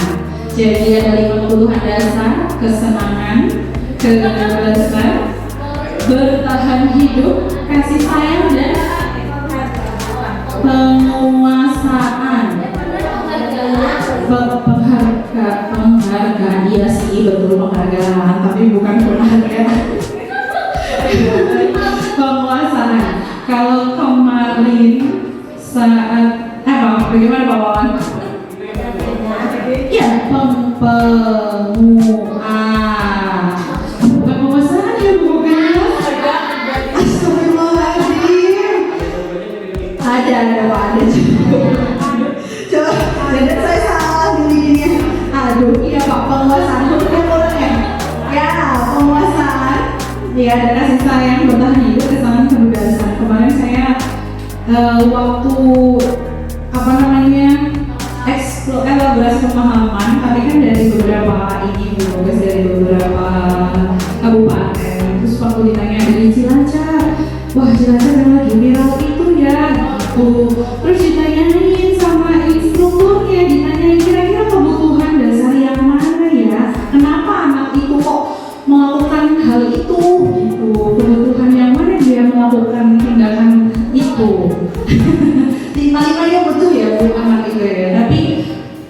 Jadi ada 5 kebutuhan dasar: kesenangan, kebebasan, bertahan hidup, kasih sayang, dan penguasaan. Penghargaan, iya sih betul, penghargaan, tapi bukan penghargaan. Penguasaan. Kalau kemarin saat bagaimana Pak Wawan? Ya, bukan penguasaan ya, bukan. Astagfirullahaladzim. Ada coba, jadi saya salah dirinya. Aduh, iya Pak, penguasaan. Bukan orang ya? Ya, penguasaan. Ya, ada kasih sayang, bertahan hidup, kesenangan, kebebasan. Kemarin saya waktu elaborasi pemahaman, tapi kan dari beberapa dari beberapa kabupaten. Terus waktu ditanya dari Cilacap, wah Cilacap yang lagi viral itu ya, gitu. Terus ditanyain sama instrukturnya, ditanyain kira-kira kebutuhan dasar yang mana ya? Kenapa anak itu kok melakukan hal itu? Gitu. Kebutuhan yang mana dia melakukan tindakan itu? Lima-limanya butuh ya Bu anak itu ya, tapi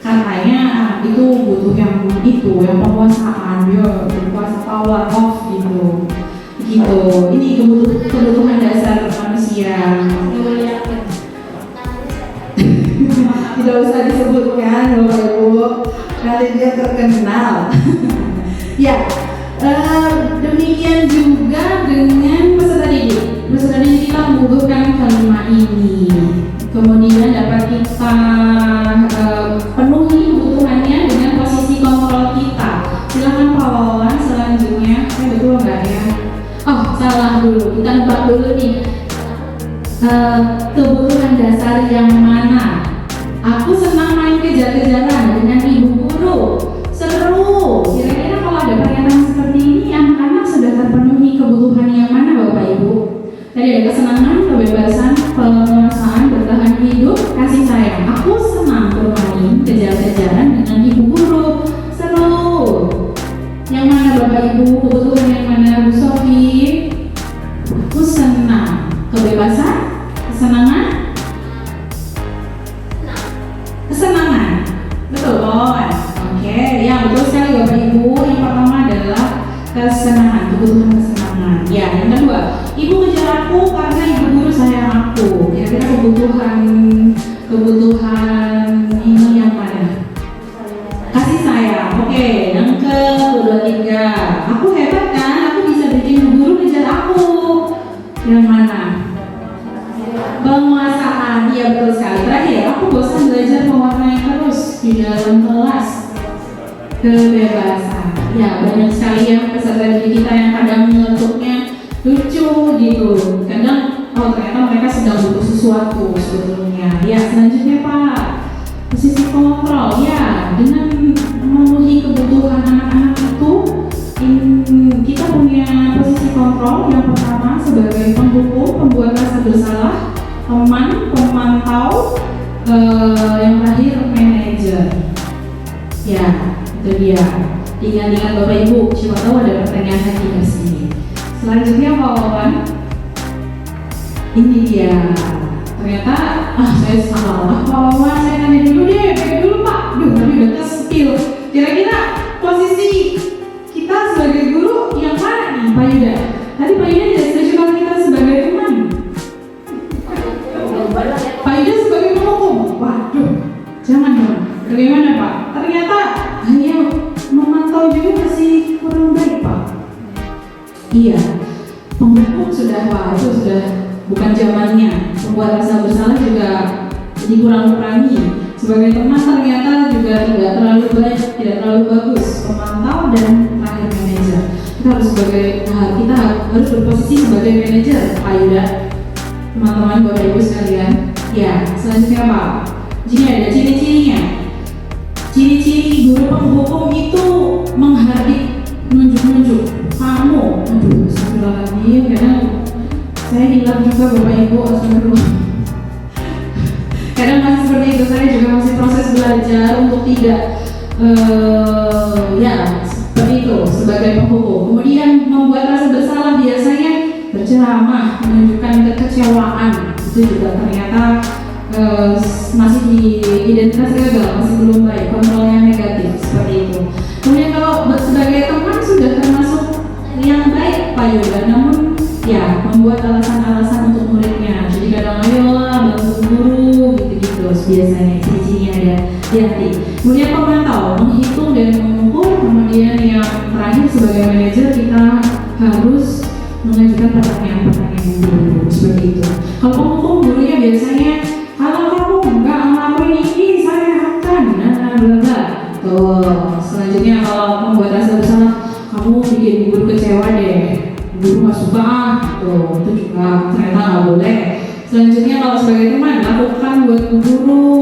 katanya anak itu butuh yang yang penguasaan, dia berkuasa, power off gitu. Ini kebutuhan dasar manusia. Tidak usah disebutkan Bapak Ibu, nanti dia terkenal. Ya, demikian juga dengan peserta didik. Peserta didik kita membutuhkan kalimat ini. Kemudian dapat kita penuhi kebutuhannya dengan posisi kontrol kita. Silakan Pak Wawan selanjutnya. Betul nggak ya? Oh, salah dulu. Kita nebak dulu nih. Kebutuhan dasar yang mana? Aku senang main kejar-kejaran dengan ibu guru. Seru. Kira-kira kalau ada pernyataan seperti ini, anak-anak sudah terpenuhi kebutuhan yang mana Bapak Ibu? Tadi ada kesenangan, kebebasan, penguasaan, bertahan hidup, kasih sayang. Aku senang bermain kejar-kejaran dengan ibu guru. Seru. Yang mana Bapak Ibu? Kebutuhan yang mana Bu Sofi? Aku senang. Kebebasan? Kesenangan? Kesenangan. Betul, Oke, ya betul sekali Bapak Ibu. Yang pertama ada bahasa. Ya, banyak sekali ya peserta didik kita yang kadang nyeletuknya lucu gitu. Kadang ternyata mereka sedang butuh sesuatu sebetulnya. Ya, selanjutnya Pak, posisi kontrol. Ya, dengan memenuhi kebutuhan anak-anak itu, kita punya posisi kontrol. Yang pertama sebagai penghukum, pembuat rasa bersalah, teman, pemantau, yang terakhir manajer. Ya, itu dia. Ingat-ingat Bapak Ibu, siapa tahu ada pertanyaan lagi di sini. Selanjutnya Pak Wawan, ini dia. Ternyata, saya salah Pak Wawan, saya tanya dulu deh, baik dulu Pak. Duh, tapi udah ke-spill. Kira-kira posisi kita sebagai guru yang mana nih Pak Yuda? Tadi Pak Yuda tidak setuju kalau kita sebagai teman. Pak Yuda sebagai penghukum. Waduh, jangan dong. Bagaimana Pak? Ternyata hanya memantau juga masih kurang baik Pak. Iya, penghukum sudah itu sudah bukan zamannya. Membuat rasa bersalah juga dikurang-kurangi. Sebagai teman ternyata juga tidak terlalu baik, tidak terlalu bagus. Pemantau dan terakhir manajer. Kita harus berposisi sebagai manajer Pak Yuda. Teman-teman Bapak Ibu sekalian. Ya, selanjutnya Pak. Jadi ada ciri-cirinya. Ciri-ciri guru penghukum itu menghardik, nunjuk-nunjuk. Kamu, astagfirullahaladzim, kadang saya hilang juga Bapak Ibu, astagfirullah. Kadang masih seperti itu, saya juga masih proses belajar untuk tidak seperti itu sebagai penghukum. Kemudian membuat rasa bersalah, biasanya berceramah, menunjukkan kekecewaan. Itu juga ternyata masih di identitas gagal, masih belum baik, kontrolnya negatif seperti itu. Kemudian kalau sebagai teman sudah termasuk yang baik Pak Yuda, namun ya membuat alasan-alasan untuk muridnya. Jadi kadang ayolah bantu guru gitu-gitu biasanya ciri-cirinya ada di hati. Kemudian pemantau, menghitung dan mengukur. Kemudian yang terakhir sebagai manajer kita harus mengajukan pertanyaan-pertanyaan guru seperti itu. Kalau penghukum gurunya biasanya kalau kamu nggak ngelakuin ini saya akan bla. Tuh, selanjutnya kalau membuat rasa bersalah, kamu bikin guru kecewa deh, guru nggak suka tuh, itu juga ternyata nggak boleh. Selanjutnya kalau sebagai teman, lakukan buat guru,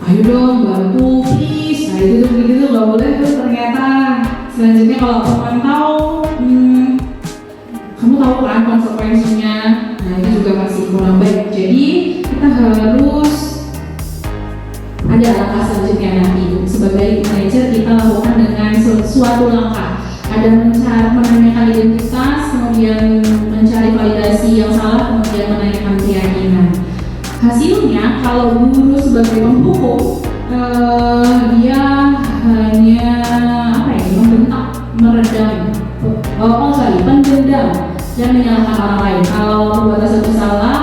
ayo dong bantu please, nah itu begitu nggak boleh tuh ternyata. Selanjutnya kalau pemantau, kamu tahu kan konsekuensinya, nah itu juga masih kurang baik. Jadi kita harus ada langkah selanjutnya nanti. Sebagai manajer kita lakukan dengan suatu langkah. Ada menanyakan identitas, kemudian mencari validasi yang salah, kemudian menanyakan keyakinan. Hasilnya kalau guru sebagai penghukum dia hanya membentak, meredam, pendendam dan menyalahkan orang lain. Kalau membuat rasa bersalah,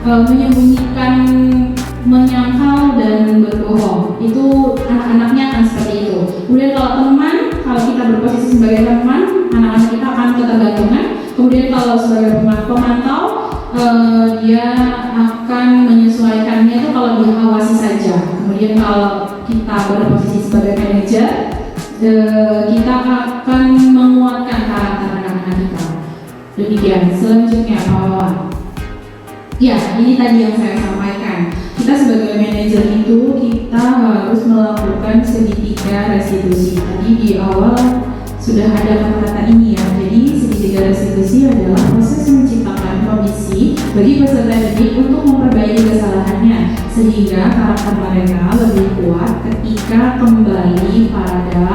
menyembunyikan, menyangkal dan berbohong, itu anak-anaknya akan seperti itu. Kemudian kalau teman, kalau kita berposisi sebagai teman, anak-anak kita akan ketergantungan. Kemudian kalau sebagai pemantau, dia akan menyesuaikannya itu kalau diawasi saja. Kemudian kalau kita berposisi sebagai manajer, kita akan menguatkan karakter anak-anak kita. Demikian. Selanjutnya Pak Wawan. Ya, ini tadi yang saya sampaikan. Kita sebagai manajer itu kita harus melakukan segitiga restitusi. Tadi di awal sudah ada kata-kata ini ya. Jadi segitiga restitusi adalah proses menciptakan kondisi bagi peserta didik untuk memperbaiki kesalahannya sehingga karakter mereka lebih kuat ketika kembali pada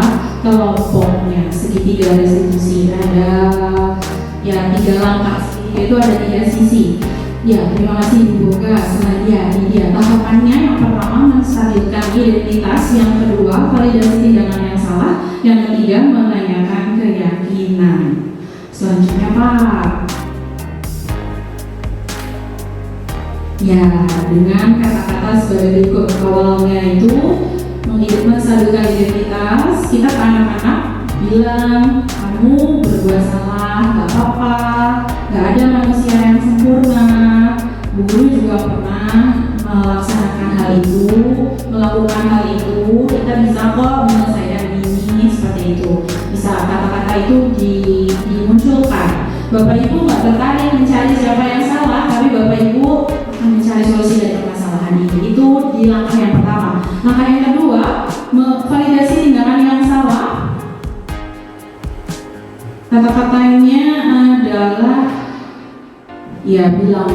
kelompoknya. Segitiga restitusi ada ya 3 langkah, itu ada 3 sisi. Ya, terima kasih Bu Boga. Selanjutnya ini dia tahapannya. Yang pertama menstabilkan identitas, yang kedua validasi tindakan yang salah, yang ketiga menanyakan keyakinan. Selanjutnya Pak. Ya, dengan kata-kata sebagai berikut. Awalnya itu menstabilkan identitas, kita ke anak-anak bilang kamu berbuat salah, gak apa-apa, gak ada manusia yang sempurna. Guru juga pernah melaksanakan hal itu, melakukan hal itu, kita bisa kok menyelesaikan ini seperti itu. Bisa kata-kata itu dimunculkan. Bapak Ibu nggak tertarik mencari siapa yang salah, tapi Bapak Ibu akan mencari solusi dari permasalahan ini. Itu di langkah yang pertama. Langkah yang kedua, validasi tindakan yang salah. Kata-katanya adalah ya bilang,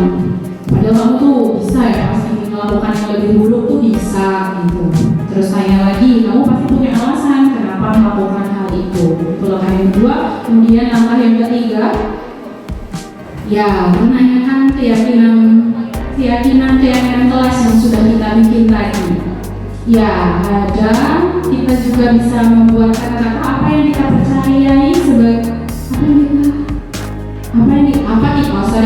padahal kamu tuh bisa ya pasti melakukan yang lebih buruk tuh bisa gitu. Terus tanya lagi, kamu pasti punya alasan kenapa melakukan hal itu. Itu langkah yang kedua. Kemudian langkah yang ketiga, ya menanyakan keyakinan kelas yang sudah kita bikin tadi. Ya, ada kita juga bisa membuat kata-kata apa yang kita percayai sebagai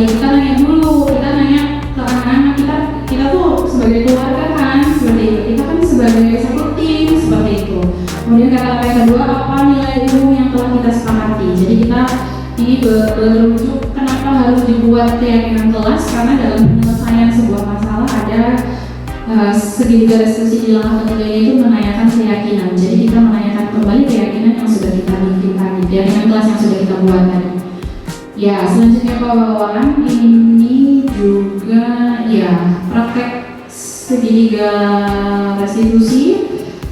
kita nanya dulu, kita nanya ke anak-anak kita tuh sebagai keluarga kan seperti itu, kita kan sebagai satu tim seperti itu. Kemudian kata-kata yang kedua, apa nilai ilmu yang telah kita sepakati. Jadi kita ini berujuk kenapa harus dibuat keyakinan kelas, karena dalam penyelesaian sebuah masalah ada segitiga restriksi di langkah ketiga itu menanyakan keyakinan. Jadi kita menanyakan kembali keyakinan yang sudah kita bikin tadi, keyakinan kelas yang sudah kita buat tadi. Ya, selanjutnya kawan, ini juga ya praktek segitiga restitusi.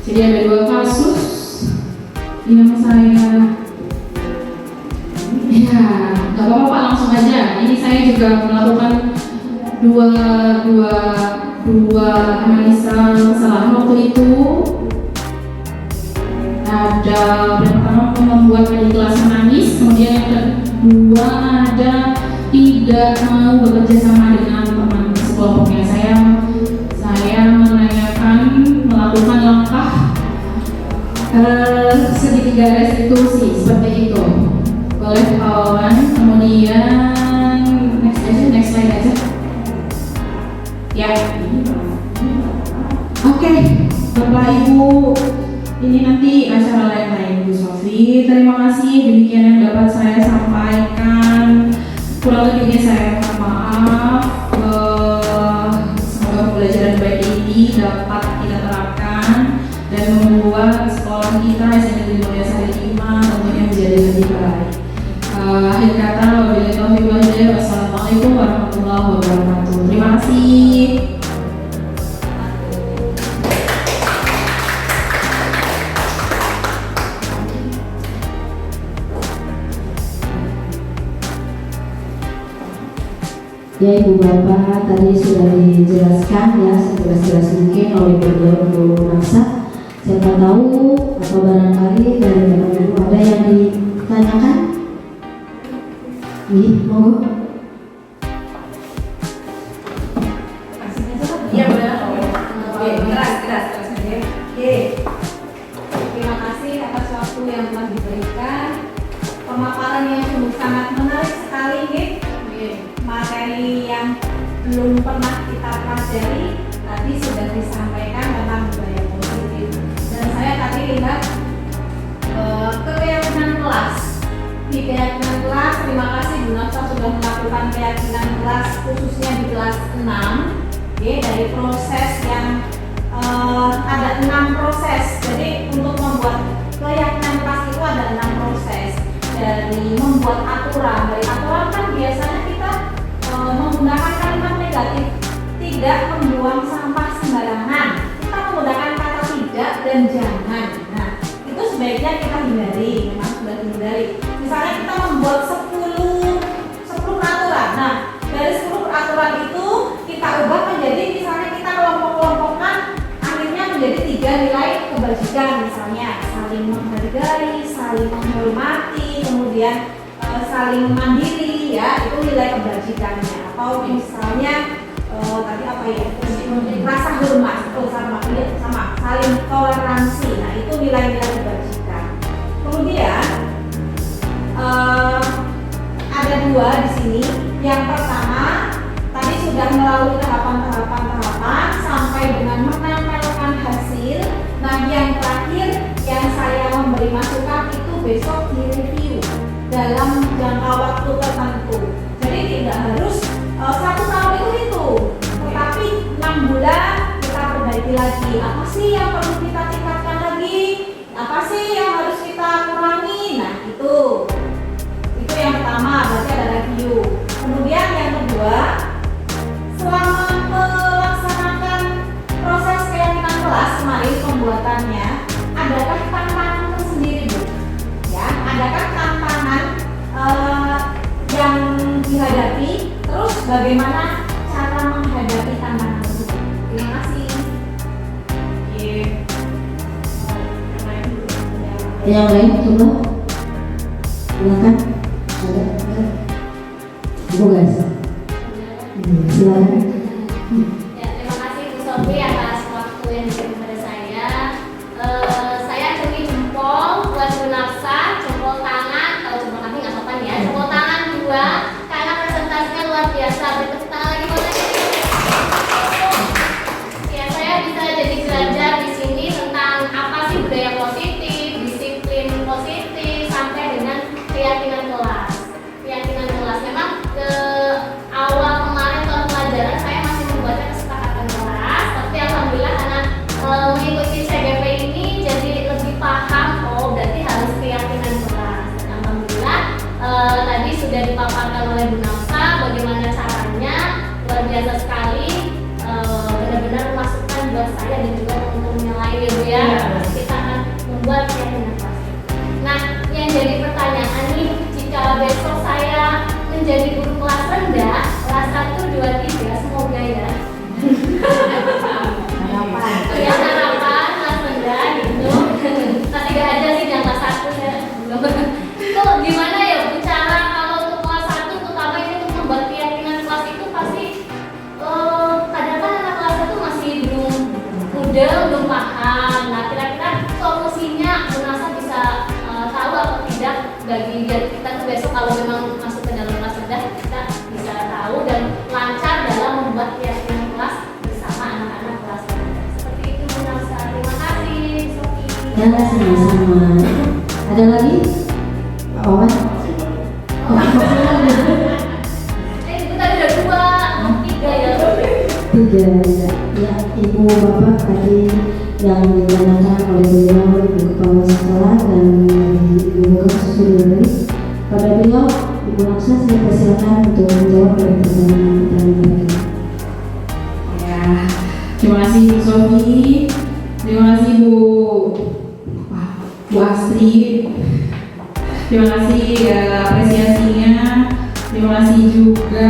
Jadi ada 2 kasus yang saya ya nggak apa-apa langsung aja. Ini saya juga melakukan dua analisa kesalahan waktu itu. Ada yang pertama membuat adik kelas menangis, kemudian yang kedua ada tidak mau bekerja sama dengan teman sekelompoknya. Saya menanyakan melakukan langkah segitiga restitusi seperti itu. Boleh kawan. Kemudian next slide aja. Ya. Oke, Bapak Ibu. Ini nanti acara lain-lain Bu Sofi. Terima kasih, demikian yang dapat saya sampaikan. Kurang lebihnya saya mohon maaf. Semoga pembelajaran baik ini dapat kita terapkan dan membuat sekolah kita SMP Mulia Sari 5 tentunya menjadi lebih baik. Akhir kata, wabillahi taufiq wal hidayah. Wassalamualaikum warahmatullahi wabarakatuh. Terima kasih. Ya Ibu Bapak, tadi sudah dijelaskan ya sejelas-jelas mungkin oleh beliau Bu Nafsa. Siapa tahu atau barangkali dari Bapak Ibu ada yang ditanyakan? Monggo. Iya benar. Oke, keras. Oke. Terima kasih atas waktu yang telah diberikan. Pemaparan yang sungguh sangat menarik sekali, nih. Materi yang belum pernah kita pelajari tadi sudah disampaikan tentang budaya positif. Dan saya tadi lihat keyakinan kelas. Di keyakinan kelas, terima kasih Bu Nafsa sudah melakukan keyakinan kelas khususnya di kelas 6. Dari proses yang ada 6 proses. Jadi untuk membuat keyakinan kelas itu ada 6 proses. Dari membuat aturan, dari aturan kan biasanya kita menggunakan kalimat negatif, tidak membuang sampah sembarangan. Kita menggunakan kata tidak dan jangan. Nah, itu sebaiknya kita hindari, memang sudah dihindari. Misalnya kita membuat 10 peraturan. Nah, dari 10 peraturan itu kita ubah menjadi misalnya kita kelompok-kelompokkan akhirnya menjadi 3 nilai kebajikan, misalnya saling menghargai, saling menghormati, kemudian saling mandiri, ya itu nilai kebajikannya. Atau misalnya tadi apa ya, rasa hormat, sama saling toleransi. Nah itu nilai-nilai kebajikan. Kemudian ada 2 di sini. Yang pertama tadi sudah melalui tahapan sampai dengan menempelkan hasil. Nah yang terakhir yang saya memberi masukan itu besok direview dalam jangka waktu tertentu. Jadi tidak harus 1 tahun itu, tetapi 6 bulan kita perbaiki lagi. Apa sih yang perlu kita tingkatkan lagi? apa sih yang harus kita kurangi? Nah itu yang pertama, berarti ada review. Kemudian yang kedua, selama melaksanakan proses keyakinan kelas kemarin pembuatannya, adakah tantangan tersendiri Bu? Ya, adakah tantangan yang dihadapi? Terus bagaimana cara menghadapi tantangan tersebut? Terima kasih. Yang lain coba silakan. Ada? Bu guys. Silakan. Ya, terima kasih Bu Sofi atas waktu yang diberikan kepada saya. Saya acungi jempol buat Bu Nafsa, jempol tangan, kalau jempol kaki nggak sopan ya, jempol tangan 2 karena presentasinya luar biasa. Bertepuk tangan lagi buat saya. Ya, saya bisa jadi belajar di sini tentang apa sih budaya positif, disiplin positif, sampai dengan keyakinan kelas. Keyakinan kelas memang awal kemarin tahun pelajaran saya masih membuatnya kesepakatan kelas, tapi alhamdulillah karena mengikuti CGP ini jadi lebih paham, oh berarti harus keyakinan kelas. Dan alhamdulillah tadi sudah dipaparkan oleh Bu Nafsa bagaimana caranya, luar biasa sekali, benar-benar memasukkan buat saya dan juga teman-teman yang lain ya Bu ya. Kita akan membuat keyakinan kelas. Nah, yang jadi pertanyaan nih, jika besok saya menjadi guru kelas rendah, kelas 1, 2, 3, semoga ya. Ya harapan kelas rendah gitu. Kelas 3 aja sih, jangan kelas 1 ya. Itu gimana ya Bu cara kalau untuk kelas 1 terutama ini untuk membuat keyakinan kelas itu pasti kadang kan anak kelas 1 masih belum muda, belum paham. Nah kira-kira solusinya Bu Nasa bisa tahu atau tidak bagi kita tuh besok kalau memang masuk ke dalam kelas rendah kita bisa tahu dan lancar dalam membuat keyakinan kelas bersama anak-anak kelas rendah. Seperti itu Bu Nasa. Terima kasih Sofi. Ya, sama-sama. Ada lagi? Pak Wawan? Itu tadi udah 2, 3 ya. 3 ya, Ibu Bapak tadi yang dinyatakan oleh beliau, Ibu Kepala Sekolah dan Ibu Kapusduri. Pada beliau, Ibu Nafsa, saya persilakan untuk menjawab dari pertanyaan mereka. Ya, terima kasih Bu Sofi, terima kasih Bu Astri, terima kasih apresiasinya, terima kasih juga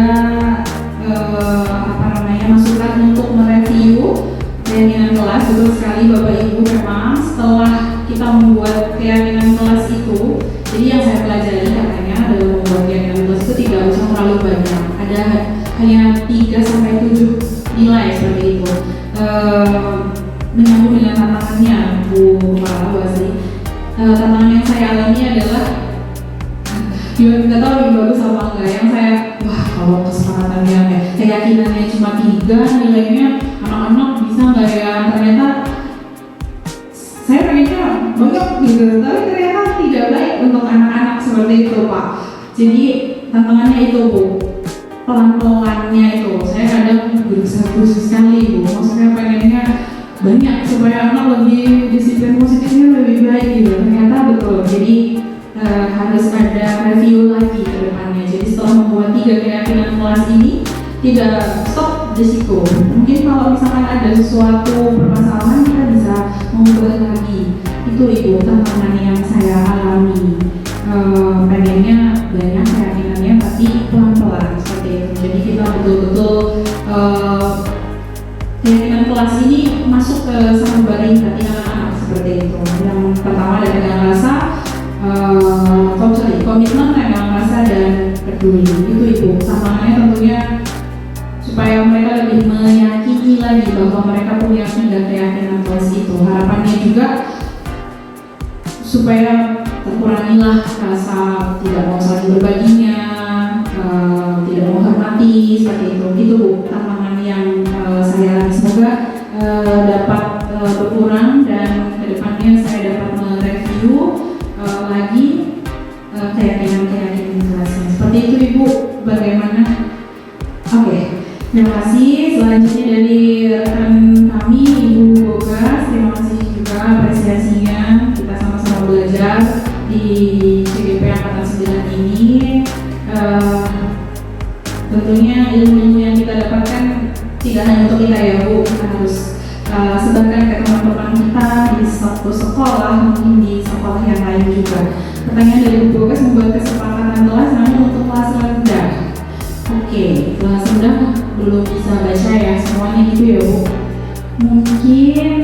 masukan untuk mereview keyakinan kelas. Betul sekali Bapak Ibu, memang setelah kita membuat keyakinan kelas itu, jadi yang saya pelajari katanya dalam membuat keyakinan kelas itu tidak usah terlalu banyak, ada hanya 3-7 nilai seperti itu. Menyambung dengan tantangannya Bu Kepala Bu Asri, tantangan yang saya alami adalah nggak tahu lebih bagus apa enggak, yang saya kalau kesepakatannya keyakinannya cuma 3 nilainya, anak-anak bisa nggak ya, ternyata saya pengennya banyak gitu, tapi ternyata tidak baik untuk anak-anak seperti itu Pak. Jadi tantangannya itu Bu, pelan-pelannya itu saya kadang berusaha sekali Bu, maksudnya pengennya banyak supaya anak lebih disiplin positifnya lebih baik gitu, ternyata betul. Jadi harus ada review lagi ke depannya. Jadi setelah membuat 3 keyakinan kelas ini tidak stop di situ. Mungkin kalau misalkan ada sesuatu permasalahan kita bisa mengubah lagi. Itu Ibu tantangan yang saya alami. Pengennya banyak keyakinannya tapi pelan-pelan seperti itu. Jadi kita betul-betul keyakinan kelas ini masuk ke sanubari hati anak-anak seperti itu. Yang pertama ada dengan rasa komitmen, dengan rasa dan peduli. Itu Ibu tantangannya tentunya supaya mereka lebih meyakini lagi bahwa mereka punya keyakinan kelas itu. Harapannya juga supaya terkurangilah rasa tidak mau saling berbaginya, tidak mau hormati seperti itu. Itu Bu tantangan yang saya alami. Semoga dapat berkurang dan kedepannya saya dapat mereview lagi keyakinan kelasnya. Seperti itu Ibu, bagaimana? Oke, terima kasih. Selanjutnya dari rekan kami Ibu Bogas, terima kasih juga apresiasinya. Kita sama di CGP Angkatan 9 ini. Tentunya ilmu yang kita dapatkan tidak hanya untuk kita ya Bu, kita harus sebarkan ke teman-teman kita di satu sekolah, mungkin di sekolah yang lain juga. Pertanyaan dari Bu Bogas, membuat kesepakatan kelas namun untuk kelas rendah. Oke, kelas rendah belum bisa baca ya semuanya gitu ya Bu. Mungkin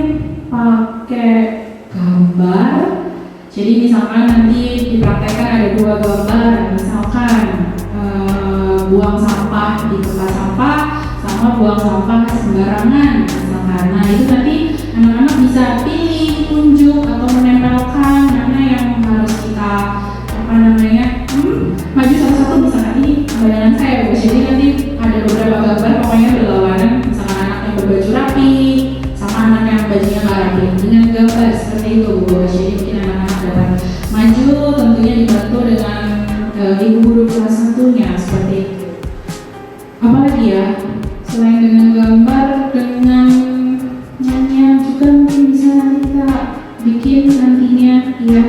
pakai gambar. Jadi misalkan nanti dipraktekkan ada 2 gambar, misalkan buang sampah di tempat sampah sama buang sampah sembarangan misalkan. Nah itu nanti anak-anak bisa pilih, tunjuk atau menempelkan mana yang harus kita maju satu-satu. Misalkan ini bayangan saya Bu, jadi nanti ada beberapa gambar pokoknya berlawanan, misalkan anak yang berbaju rapi sama anak yang bajunya nggak rapi dengan gambar seperti itu Bu. Jadi mungkin anak-anak dapat maju, tentunya dibantu dengan ibu guru kelas 1-nya seperti itu. Apalagi ya, selain dengan gambar, dengan nyanyian juga mungkin bisa kita bikin nantinya ya,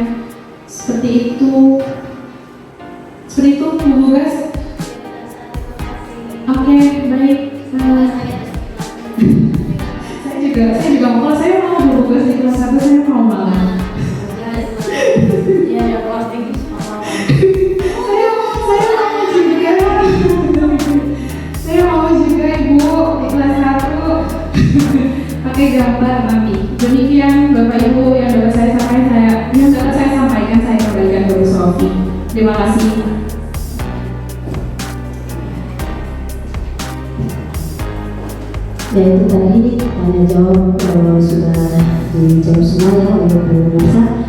seperti itu Bu Bogas. Oke, baik. Saya juga mau, kalau saya mau Bu Bogas di kelas 1 saya mau banget. Iya, ya closing. Saya mau juga Ibu di kelas 1 pakai gambar nanti. Demikian Bapak Ibu yang dapat saya sampaikan, saya kembalikan ke Bu Sofi. Terima kasih. Dan itu tadi tanya jawab sudah dijawab semua ya oleh Bu Nasa.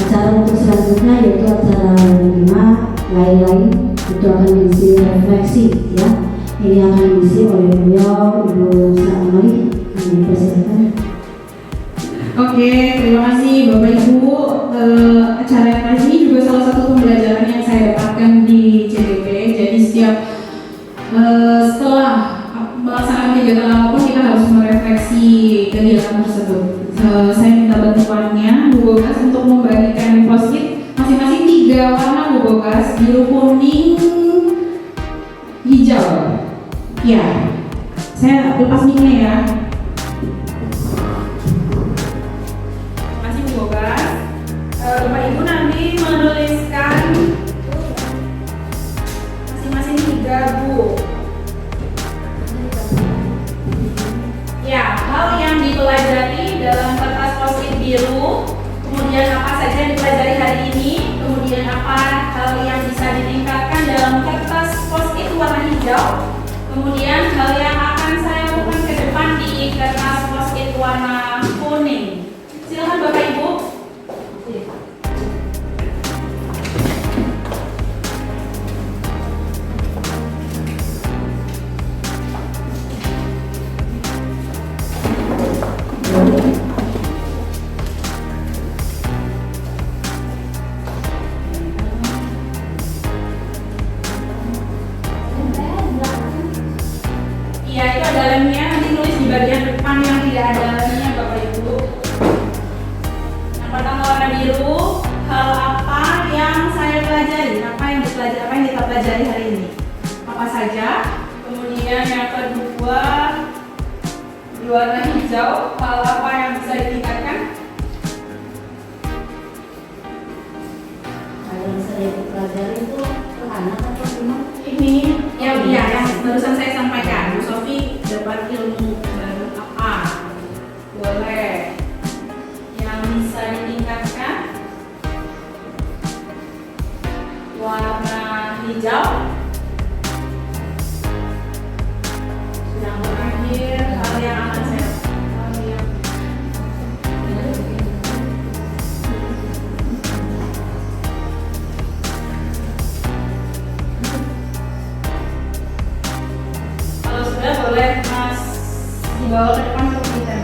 Acara untuk selanjutnya yaitu acara 5 lain-lain, itu akan diisi refleksi ya. Ini akan diisi oleh beliau Ibu Sa'amali. Kami persilakan. Oke, terima kasih Bapak Ibu. Acara yang tadi ini juga salah satu pembelajaran yang saya dapatkan di CDP. Jadi setiap setelah melaksanakan kegiatan apapun kita harus merefleksi kegiatan tersebut. Saya minta bantuannya Bu Bogas untuk membagikan post-it masing-masing 3 warna Bu Bogas, biru, kuning, hijau. Ya, saya lepas mic-nya ya. Terima kasih Bu Bogas. Bapak Ibu nanti menuliskan masing-masing 3 Bu. Ya, hal yang dipelajari dalam kertas post-it biru, kemudian apa saja yang dipelajari hari ini, kemudian apa hal yang bisa ditingkatkan dalam kertas post-it warna hijau, kemudian hal yang akan saya lakukan ke depan di kertas post-it warna kuning. Silakan Bapak Ibu. Iya, itu ada lemnya, nanti tulis di bagian depan yang tidak ada lemnya Bapak Ibu. Yang pertama warna biru, hal apa yang saya pelajari, apa yang kita pelajari hari ini, apa saja. Kemudian yang kedua di warna hijau, hal apa yang bisa ditingkatkan. Yang saya pelajari itu ke anak atau gimana? Ini yang barusan saya sampaikan, Bu Sofi dapat ilmu baru apa? Boleh. Yang bisa ditingkatkan warna hijau. Yang terakhir hal yang akan saya kalau sudah boleh Mas dibawa ke depan untuk kita.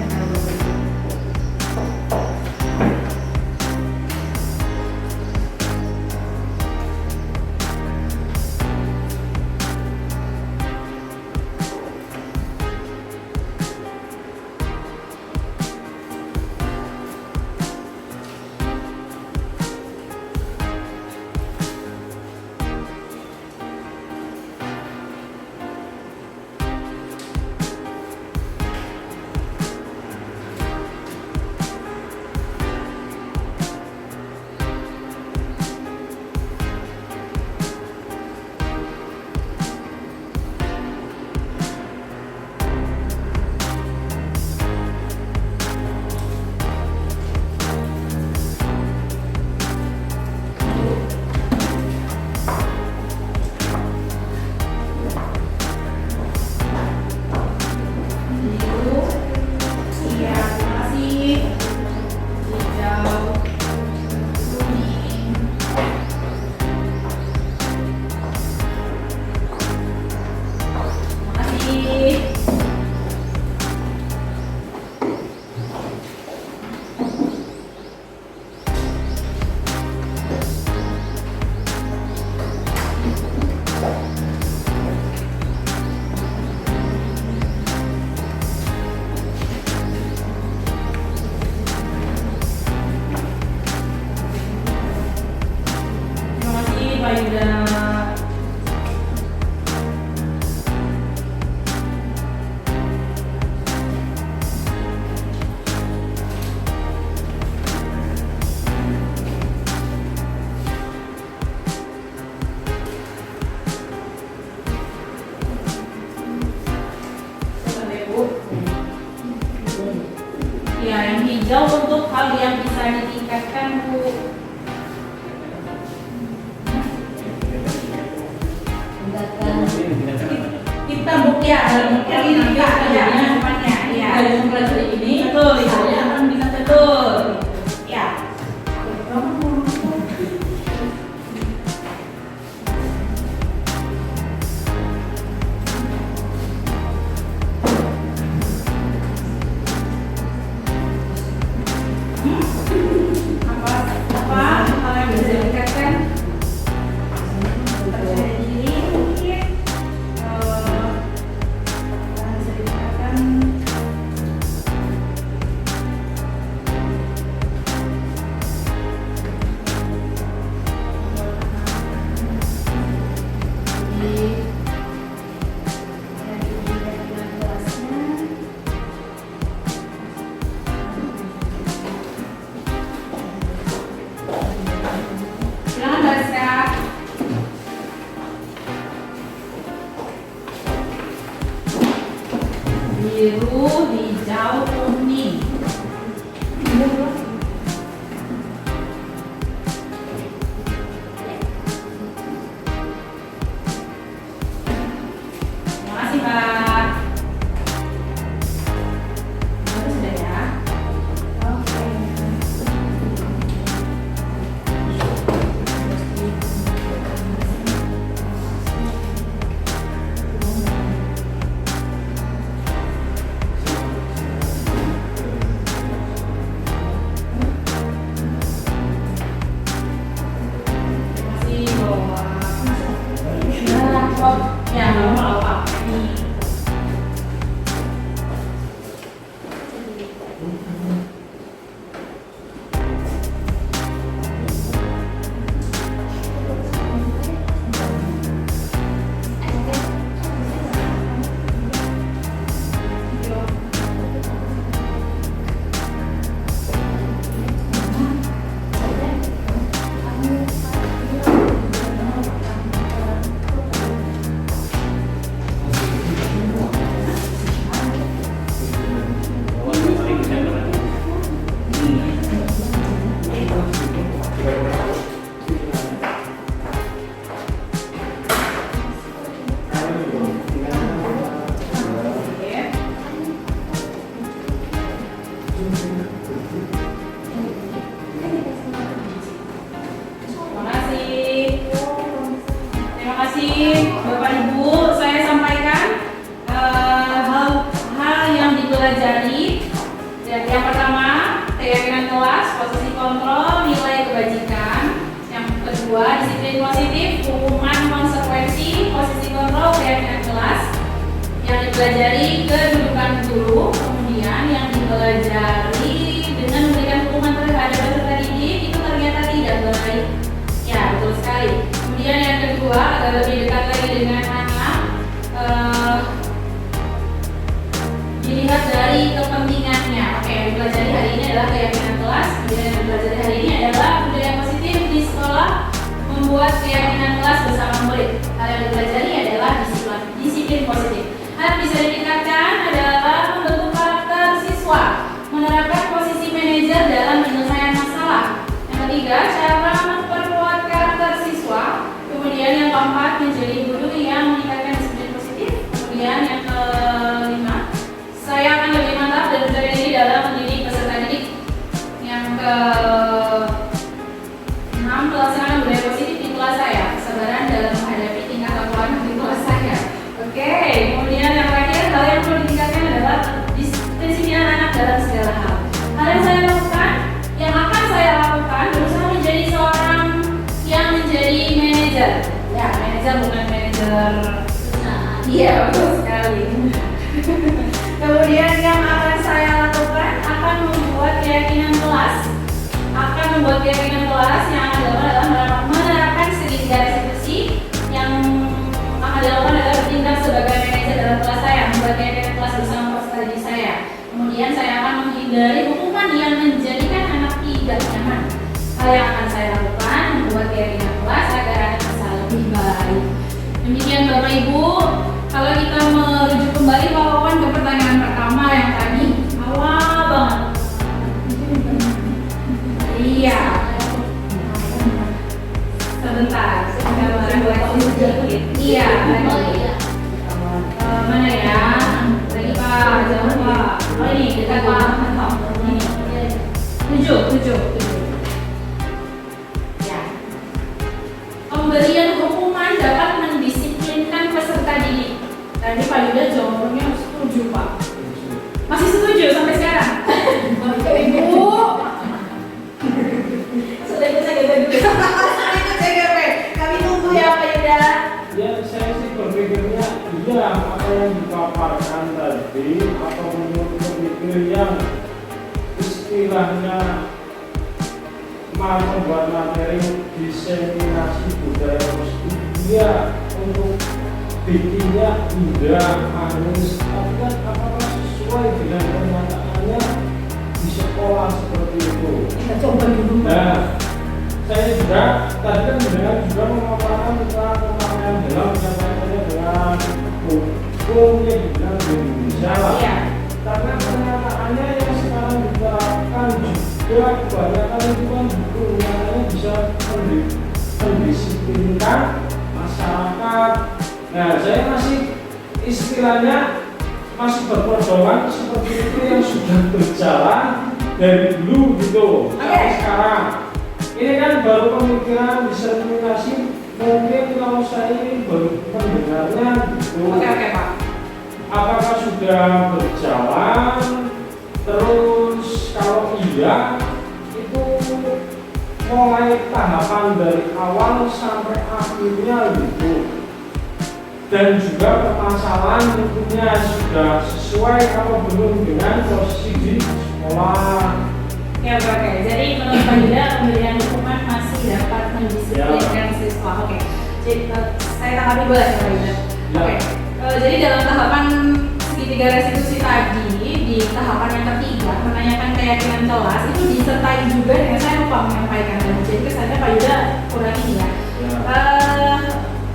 Bapak Yuda. Ya, yang hijau untuk hal yang bisa ditingkatkan, Bu. Kita bukti ya, ini kita ada depannya, ya. Dalam pelajaran ini, betul, ya, akan bisa betul, ya. Apa hal yang bisa ditingkatkan? Percaya diri mungkin, bisa ditingkatkan. Silakan Mbak Rizka. Biru, hijau, kuning. Terima kasih Pak. Baru sudah ya. Oke. Masih bawa. Nah, kok ya nggak mau apa ini. Terima kasih. Terima kasih Bapak Ibu. Saya sampaikan hal yang dipelajari. Yang pertama, keyakinan kelas, posisi kontrol, nilai kebajikan. Yang kedua, disiplin positif, hukuman konsekuensi, posisi kontrol, keyakinan kelas. Yang dipelajari kedudukan guru. Kemudian yang dipelajari dengan memberikan hukuman terhadap peserta didik itu ternyata tidak baik. Ya, betul sekali. Kemudian yang kedua, agar lebih dekat lagi dengan anak, dilihat dari kepentingannya. Oke, yang dipelajari hari ini adalah keyakinan kelas. Kemudian yang dipelajari hari ini adalah budaya positif di sekolah, membuat keyakinan kelas bersama murid. Hal yang dipelajari adalah disiplin positif. Hal yang bisa ditingkatkan adalah membentuk karakter siswa, menerapkan posisi manajer dalam penyelesaian masalah. Yang ketiga, cara memperkuat karakter siswa. Kemudian yang keempat, menjadi guru yang meningkatkan disiplin positif. Kemudian yang kelima, saya akan lebih mantap dan percaya diri dalam mendidik peserta didik. Yang keenam, pelaksanaan budaya positif di kelas saya, kesabaran dalam menghadapi tingkat laporan di kelas saya. Oke, kemudian yang terakhir, hal yang perlu ditingkatkan adalah kedisiplinan anak dalam segala hal. Hal yang saya lakukan, yang akan saya lakukan, berusaha menjadi seorang yang menjadi manajer. Ya, manajer bukan manajer. Iya, betul sekali. Kemudian yang akan saya lakukan akan membuat keyakinan kelas yang akan dilakukan adalah menerapkan segitiga membuat keyakinan kelas agar anak bisa lebih baik. Demikian Bapak Ibu, kalau kita merujuk kembali Pak Wawan ke pertanyaan pertama yang tadi awal banget. Iya. Sebentar, saya merefleksi sedikit. Iya. Oh iya. Mana ya? Lagi Pak, jauh Pak. Oh ini dekat Pak Manto. Ini. 7. Ya. Pemberian hukuman dapat mendisiplinkan peserta didik. Tadi Pak Yuda jawabannya setuju Pak. Masih setuju sampai sekarang? Ibu. Sudah ikut CGP dulu. Sudah ikut CGP. Kami tunggu ya Pak Yuda. Ya, saya sih berpikirnya iya apa yang dipaparkan tadi atau menurut pemikir yang istilahnya membuat materi diseminasi budaya positif, iya untuk bikinnya indah, manis, tapi kan apakah sesuai dengan kenyataannya di sekolah seperti itu? Kita coba dulu. Nah, saya juga tadi kan mendengar juga memaparkan tentang pemakaian dalam yang kaitannya dengan hukum yang dibilang di Indonesia lah. Iya. Karena kenyataannya yang sekarang diterapkan juga kebanyakan itu kan hukum yang bisa mendisiplinkan masyarakat. Nah, saya masih istilahnya masih berpedoman seperti itu yang sudah berjalan dari dulu gitu. Sampai sekarang. Ini kan baru pemikiran disertifikasi, mungkin kalau saya ini baru mendengarnya gitu. Oke Pak. Apakah sudah berjalan? Terus kalau iya, itu mulai tahapan dari awal sampai akhirnya gitu. Dan juga permasalahan tentunya sudah sesuai atau belum dengan posisi di sekolah. Oke. Jadi menurut Pak Yuda pemberian hukuman masih dapat mendisiplinkan siswa. Oke. Jadi saya tanggapi boleh ya Pak Yuda. Oke. Jadi dalam tahapan segitiga restitusi tadi di tahapan yang ketiga menanyakan keyakinan kelas itu disertai juga dengan saya lupa menyampaikan tadi. Jadi kesannya Pak Yuda kurang ini ya.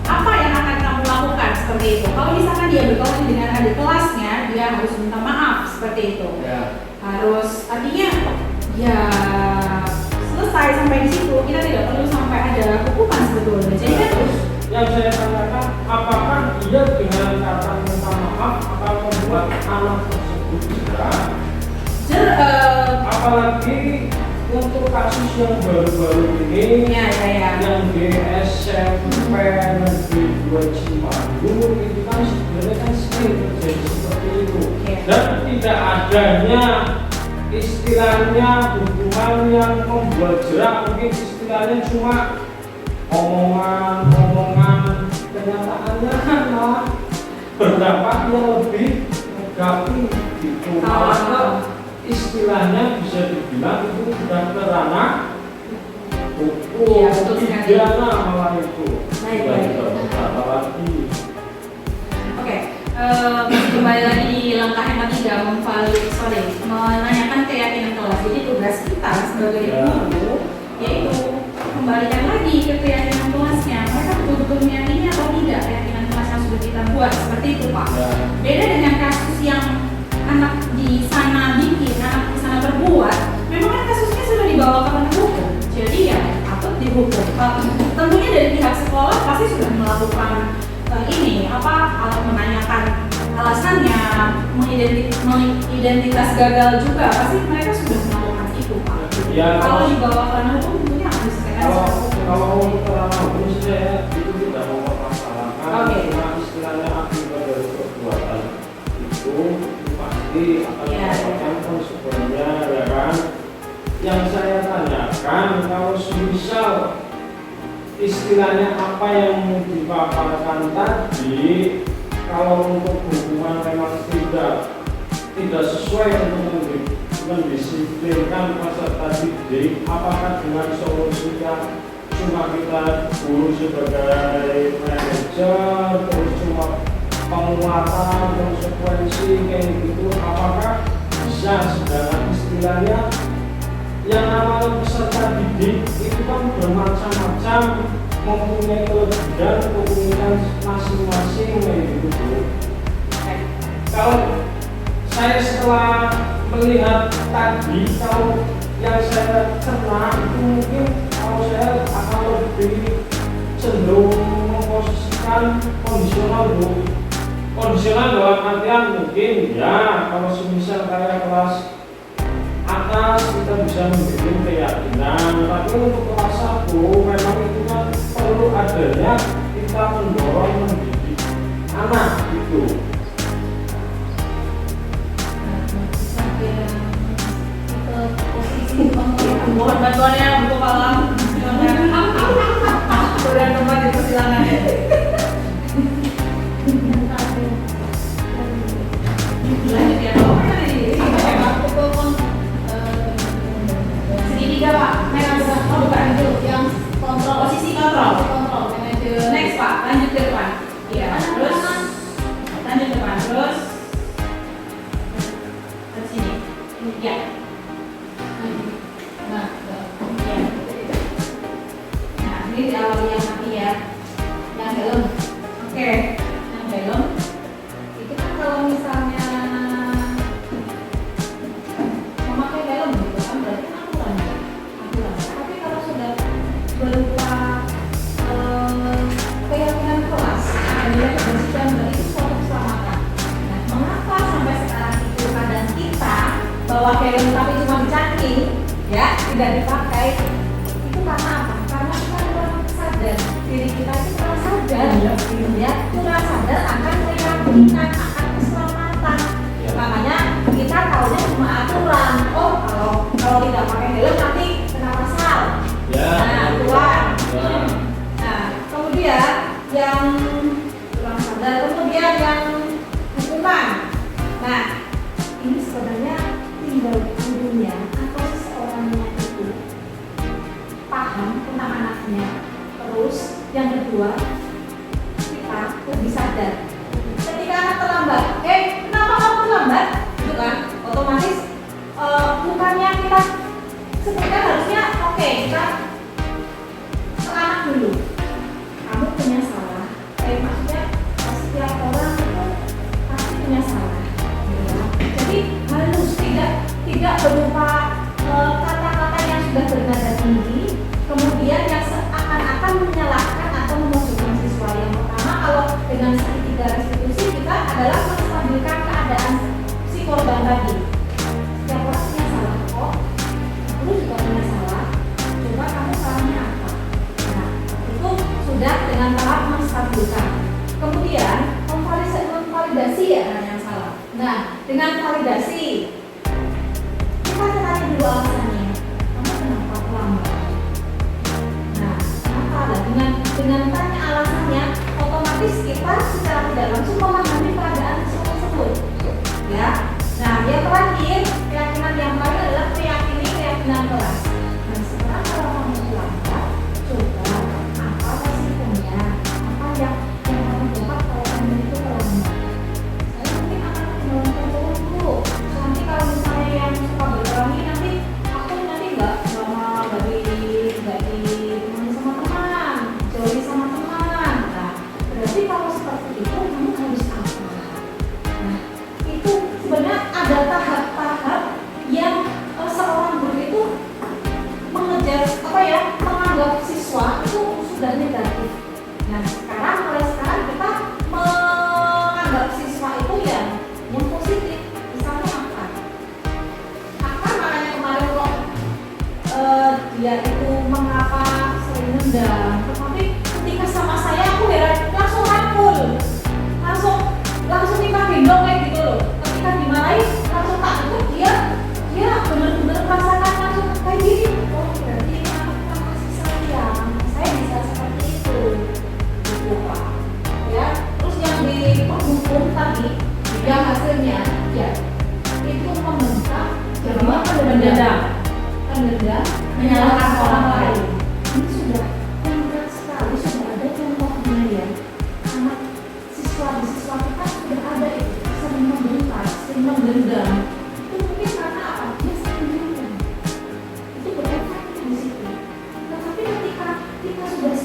Apa yang akan kamu lakukan seperti itu? Kalau misalkan dia berkelahi dengan adik kelasnya, dia harus minta maaf seperti itu. Harus artinya ya selesai sampai di situ, kita tidak perlu sampai ada hukuman sebetulnya. Jadi kan yang saya tanyakan, apakah dia dengan kata minta maaf akan membuat anak tersebut apalagi untuk kasus yang baru-baru ini yang di SMP Negeri 2 Cimandung itu kan sebenarnya kan sering terjadi seperti itu dan tidak adanya istilahnya hukuman yang membuat jerak, mungkin istilahnya cuma omongan kenyataannya kan malah berdampak yang lebih negatif gitu. Malah istilahnya bisa dibilang itu sudah ranah hukum pidana malah itu sudah tidak berkata lagi. Oke. Kembali lagi di langkah yang ketiga menanyakan keyakinan kelas. Jadi tugas kita sebagai guru yaitu kembalikan lagi ke keyakinan kelasnya. Mereka betul-betul meyakini atau tidak keyakinan kelas yang sudah kita buat seperti itu Pak. Beda dengan kasus yang anak di sana bikin, anak di sana berbuat. Memang kan kasusnya sudah dibawa ke ranah hukum. Jadi ya patut dihukum. Tentunya dari pihak sekolah pasti sudah melakukan menanyakan alasannya, mengidentitas gagal juga, pasti mereka sudah melakukan itu Pak. Kalau dibawa ke ranah hukum tentunya harus kalau untuk ranah hukum saya itu tidak mempermasalahkan. Cuma istilahnya akibat dari perbuatan itu pasti akan mendapatkan konsekuensinya, ya kan? Yang saya tanyakan, kalau misal istilahnya apa yang dipaparkan tadi, kalau untuk hukuman memang tidak sesuai untuk mendisiplinkan peserta didik, apakah dengan solusi yang cuma kita guru sebagai manajer terus cuma penguatan konsekuensi kayak gitu, apakah bisa sedangkan istilahnya yang namanya peserta didik itu kan bermacam-macam, mempunyai kelebihan, kekurangan masing-masing gitu. Kalau saya setelah melihat tadi, kalau yang saya kena itu mungkin kalau saya akan lebih cenderung memposisikan kondisional bu. Kondisional dalam artian mungkin ya kalau semisal kayak kelas atas kita bisa memberikan keyakinan, tapi untuk kelas 1 memang itu kan perlu adanya kita mendorong mendidik anak itu. Mohon bantuannya untuk malam. Sudah tempat di persilangan. Lanjut ya, segitiga Pak, manajer, bukan itu yang kontrol posisi kontrol, manajer. Next Pak, lanjut ke depan. Iya, terus lanjut ke depan, terus ke sini. Ya. Nah, ya. Nah, ini diawali yang mati ya, yang dalam. Oke, yang dalam. Itu kan kalau misalnya memakai dalam gitu kan berarti aturan. Tapi kalau sudah berupa keyakinan kelas, adanya kebersihan berarti itu suatu keselamatan. Nah, mengapa sampai sekarang itu keadaan kita bawa helm tapi cuma dicangking, ya tidak dipakai? Itu karena apa? Karena kita kurang sadar, diri kita itu kurang sadar, ya kurang sadar akan keyakinan, akan keselamatan. Makanya kita tahunya cuma aturan. Oh, kalau tidak pakai helm nanti kena pasal. Ya. Nah, aturan. Ya. Nah, kemudian yang kurang sadar, kemudian yang hukuman. Nah, ini sebenarnya tinggal gurunya atau seseorangnya itu paham tentang anaknya. Terus yang kedua, kita lebih sadar. Ketika anak terlambat, kenapa kamu terlambat? Gitu kan, otomatis bukannya kita sebenarnya harusnya kita ke anak dulu. Kamu punya salah. Maksudnya setiap orang itu pasti punya salah. Ya. Jadi harus tidak berupa kata-kata yang sudah bernada tinggi, kemudian yang seakan-akan menyalahkan atau memojokkan siswa. Yang pertama, kalau dengan segitiga restitusi kita adalah menstabilkan keadaan si korban tadi. Setiap orang punya salah kok, aku juga punya salah. Coba kamu salahnya apa? Nah, itu sudah dengan tahap menstabilkan. Kemudian memvalidasi ya yang salah. Nah, dengan validasi kita cari dulu alasannya. Kamu kenapa terlambat? Nah, kenapa? Dengan tanya alasannya, otomatis kita secara tidak langsung memahami keadaan tersebut. Ya. Nah, yang terakhir, keyakinan yang terakhir adalah keyakinan kelas. Nah, sekarang kalau kamu terlambat, coba apa resikonya? Apa yang kamu dapat kalau kamu itu terlambat? Saya mungkin akan menjalankan dulu. Nanti kalau misalnya yang suka berkelahi nanti aku nanti nggak ditemani sama teman, jauhi sama teman. Nah, berarti kalau seperti itu kamu harus apa? Nah, itu sebenarnya ada tahap-tahap yang seorang guru itu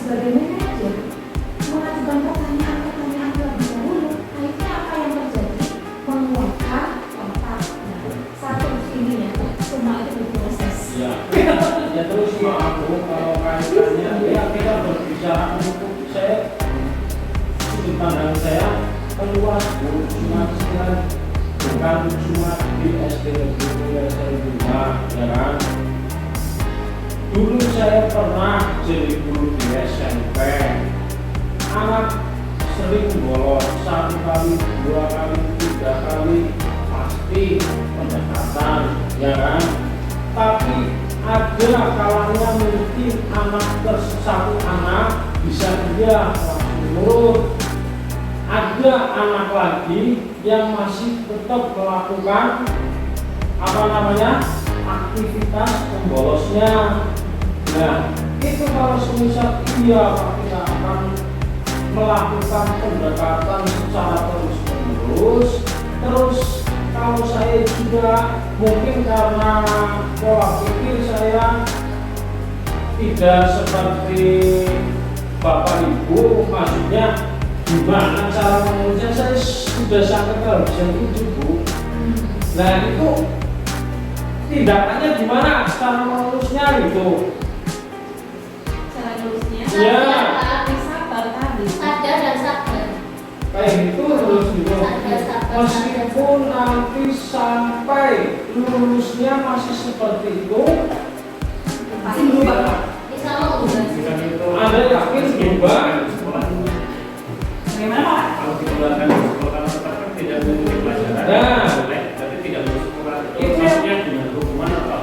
sebagai manajer mengajukan pertanyaan-pertanyaan terlebih dahulu, akhirnya apa yang terjadi? Menguatkan kontak. Satu ini ya, semua itu diproses. Ya, ya terus aku kalau kaitannya ya kita berbicara untuk saya sudut pandang saya keluar cuma sekitar bukan cuma di SD negeri SMA ya kan. Dulu saya pernah jadi guru di SMP. Anak sering bolos 1 kali, 2 kali, 3 kali pasti pendekatan ya kan. Tapi ada kalanya mungkin satu anak bisa dia langsung nurut. Ada anak lagi yang masih tetap melakukan aktivitas pembolosnya. Nah, itu kalau semisal iya kita akan melakukan pendekatan secara terus-menerus. Terus kalau saya juga mungkin karena pola pikir saya tidak seperti Bapak Ibu, maksudnya gimana cara mengurusnya, saya sudah sangat kehabisan itu Bu. Nah itu tindakannya gimana cara mengurusnya gitu? Cara nulisnya Ya. sabar tadi. Sadar dan sabar. Kayak gitu terus gitu. Sadar, sabar, Meskipun nanti sampai lulusnya masih seperti itu, Pasti berubah. Insya Allah ubah. Anda yakin berubah? Bagaimana Pak? Kalau dikeluarkan dari sekolah karena tetap kan tidak mengikuti pelajaran, Nah. boleh, tapi tidak masuk sekolah. Itu Maksudnya dengan hukuman apa?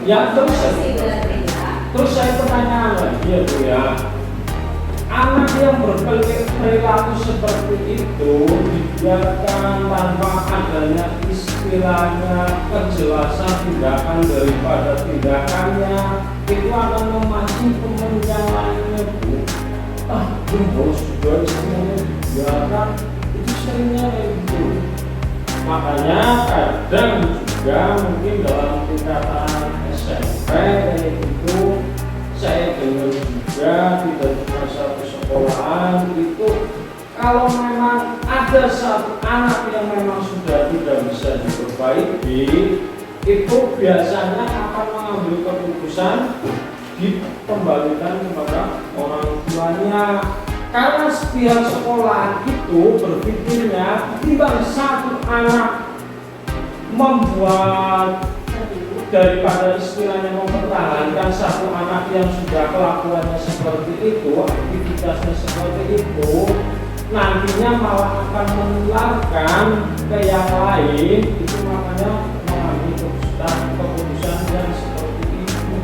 Ya terus Sih berarti ya. Terus saya pertanyaan lagi ya Bu ya, anak yang berperilaku seperti itu dibiarkan tanpa adanya istilahnya kejelasan tindakan daripada tindakannya, itu akan memancing teman yang lainnya Bu. Bolos juga istilahnya dibiarkan, itu seringnya itu. Makanya kadang juga mungkin dalam tingkatan SMP itu saya dengar juga tidak cuma satu sekolahan itu, kalau memang ada satu anak yang memang sudah tidak bisa diperbaiki, itu biasanya akan mengambil keputusan dikembalikan kepada orang tuanya. Karena pihak sekolah itu berpikirnya timbang satu anak membuat daripada istilahnya mempertahankan satu anak yang sudah kelakuannya seperti itu, aktivitasnya seperti itu, nantinya malah akan menularkan ke yang lain. Itu makanya mengambil keputusan yang seperti itu.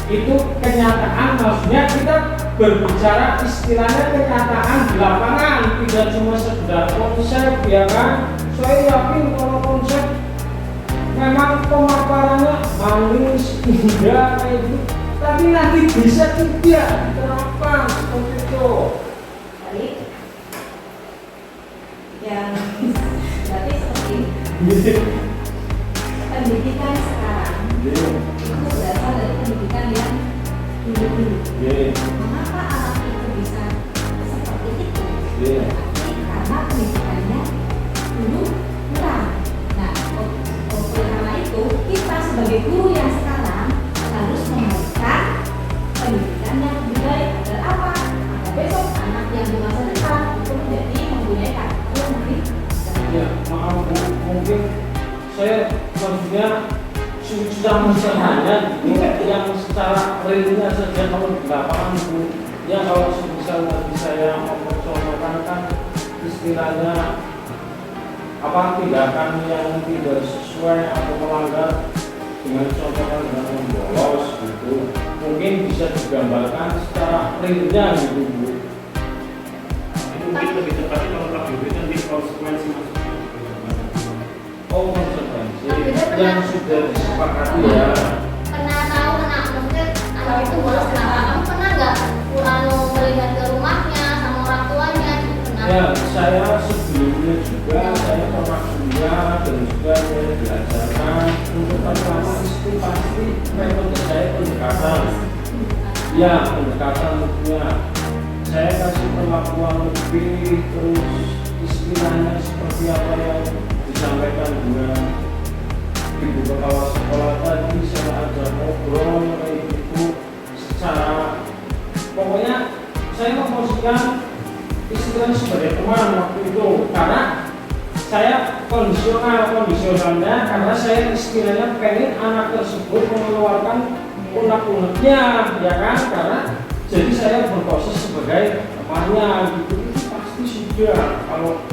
Itu kenyataan, maksudnya kita berbicara istilahnya kenyataan di lapangan, tidak cuma sekedar konsep ya kan. Saya yakin kalau konsep memang pemaparannya manis, indah kayak gitu, tapi nanti bisa tidak diterapkan seperti itu. Baik. Yang berarti seperti pendidikan sekarang itu berasal dari pendidikan yang dulu. Mengapa anak itu bisa seperti itu? Berarti karena pendidikannya dulu kurang. Nah, oleh karena itu kita sebagai guru yang sekarang harus memberikan pendidikan yang lebih baik. Agar apa? Agar besok anak yang di masa depan itu menjadi mempunyai karakter yang lebih baik. Ya maaf Bu, mungkin saya maksudnya sudah mencerahnya yang secara realnya saja kalau di lapangan Bu. Ya kalau misal nanti saya mempersoalkan kan istilahnya tindakan yang tidak sesuai atau melanggar dengan contohnya dengan membolos gitu, mungkin bisa digambarkan secara realnya gitu Bu. Itu mungkin lebih tepatnya kalau Pak Yudi nanti konsekuensi maksudnya. Oh konsekuensi Tapi yang sudah disepakati ya. Pernah tahu maksudnya anak itu bolos kenapa? Kamu pernah nggak melihat ke rumahnya sama orang tuanya? Pernah? Ya, saya sebelumnya juga saya pernah kuliah dan juga saya diajarkan untuk pertama itu pasti metode saya pendekatan. Ya, pendekatannya saya kasih perlakuan lebih, terus istilahnya seperti apa yang disampaikan dengan ibu kepala sekolah tadi. Saya ajak ngobrol kayak gitu secara, pokoknya saya memposisikan istilahnya sebagai teman waktu itu, karena saya kondisionalnya karena saya istilahnya pengen anak tersebut mengeluarkan unek-uneknya, ya kan, karena jadi saya berproses sebagai temannya gitu. Itu pasti sudah kalau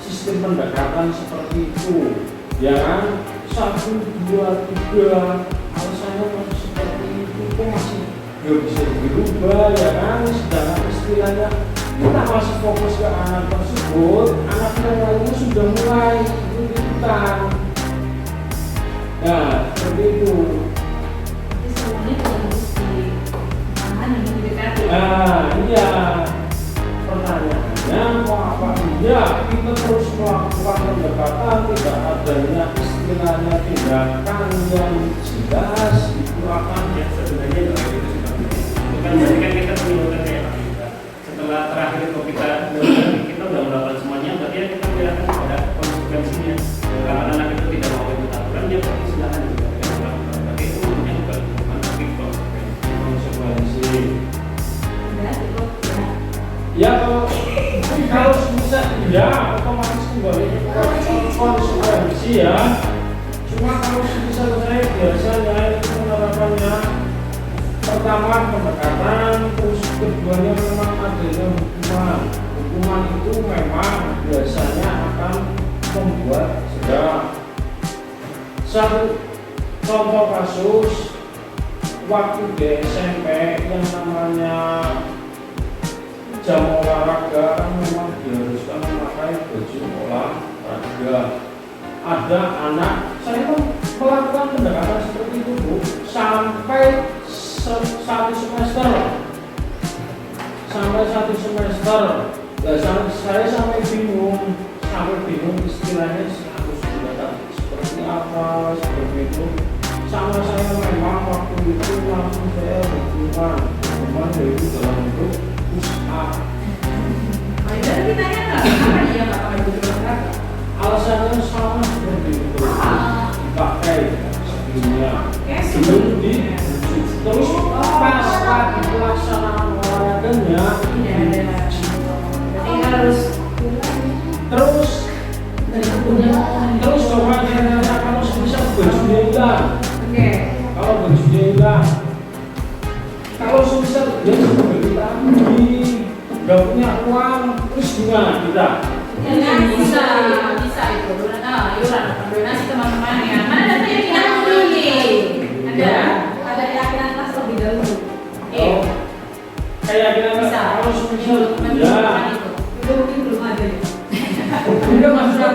sistem pendekatan seperti itu, ya kan, 1, 2, 3 alasannya masih seperti itu masih nggak bisa dirubah, ya kan. Sedangkan istilahnya kita masih fokus ke anak tersebut, anak yang lainnya sudah mulai ikutan. Nah, seperti itu. Iya, pertanyaannya mau apa? Iya, kita terus melakukan pendekatan, tidak adanya istilahnya tindakan yang jelas itu akan Ya sebenarnya kalau itu sih bukan berarti kan kita menyebutkan kayak Pak Yuda. Setelah terakhir itu kita udah melakukan semuanya, berarti ya kita menyerahkan kepada konsekuensinya. Kalau anak itu tidak mau ikut aturan, ya berarti silakan juga yang melakukan. Berarti itu umumnya bukan tapi konsekuensi. Ya kalau bisa ya otomatis kembali ke konsekuensi ya. Cuma kalau bisa saya biasanya itu menerapkannya pertama pendekatan, terus keduanya memang adanya hukuman. Hukuman itu memang biasanya akan membuat jerah. Satu contoh kasus waktu di SMP yang namanya jam olahraga kan memang diharuskan memakai baju olahraga. Ada anak, saya pun melakukan pendekatan seperti itu Bu, sampai 1 semester. Ya, saya sampai bingung istilahnya harus pendekatan seperti apa, seperti itu. Sama saya memang waktu itu langsung saya berhukuman yaitu dalam bentuk push up. Jadi tanya nggak, kenapa dia nggak pakai baju olahraga? Alasannya sama seperti itu, dipakai sebelumnya, sebelum terus pas lagi pelaksanaan olahraganya Jadi harus terus coba kira-kira kalau bisa bajunya hilang. Kalau bajunya hilang, kalau susah dia juga beli lagi, nggak punya uang, terus gimana kita? bisa itu iuran donasi teman-temannya. Mana ada keyakinan dulu nih? Ada keyakinan kelas lebih dahulu. Oh, keyakinan Bisa. kalau susah ya. Itu mungkin belum ada. Belum ada.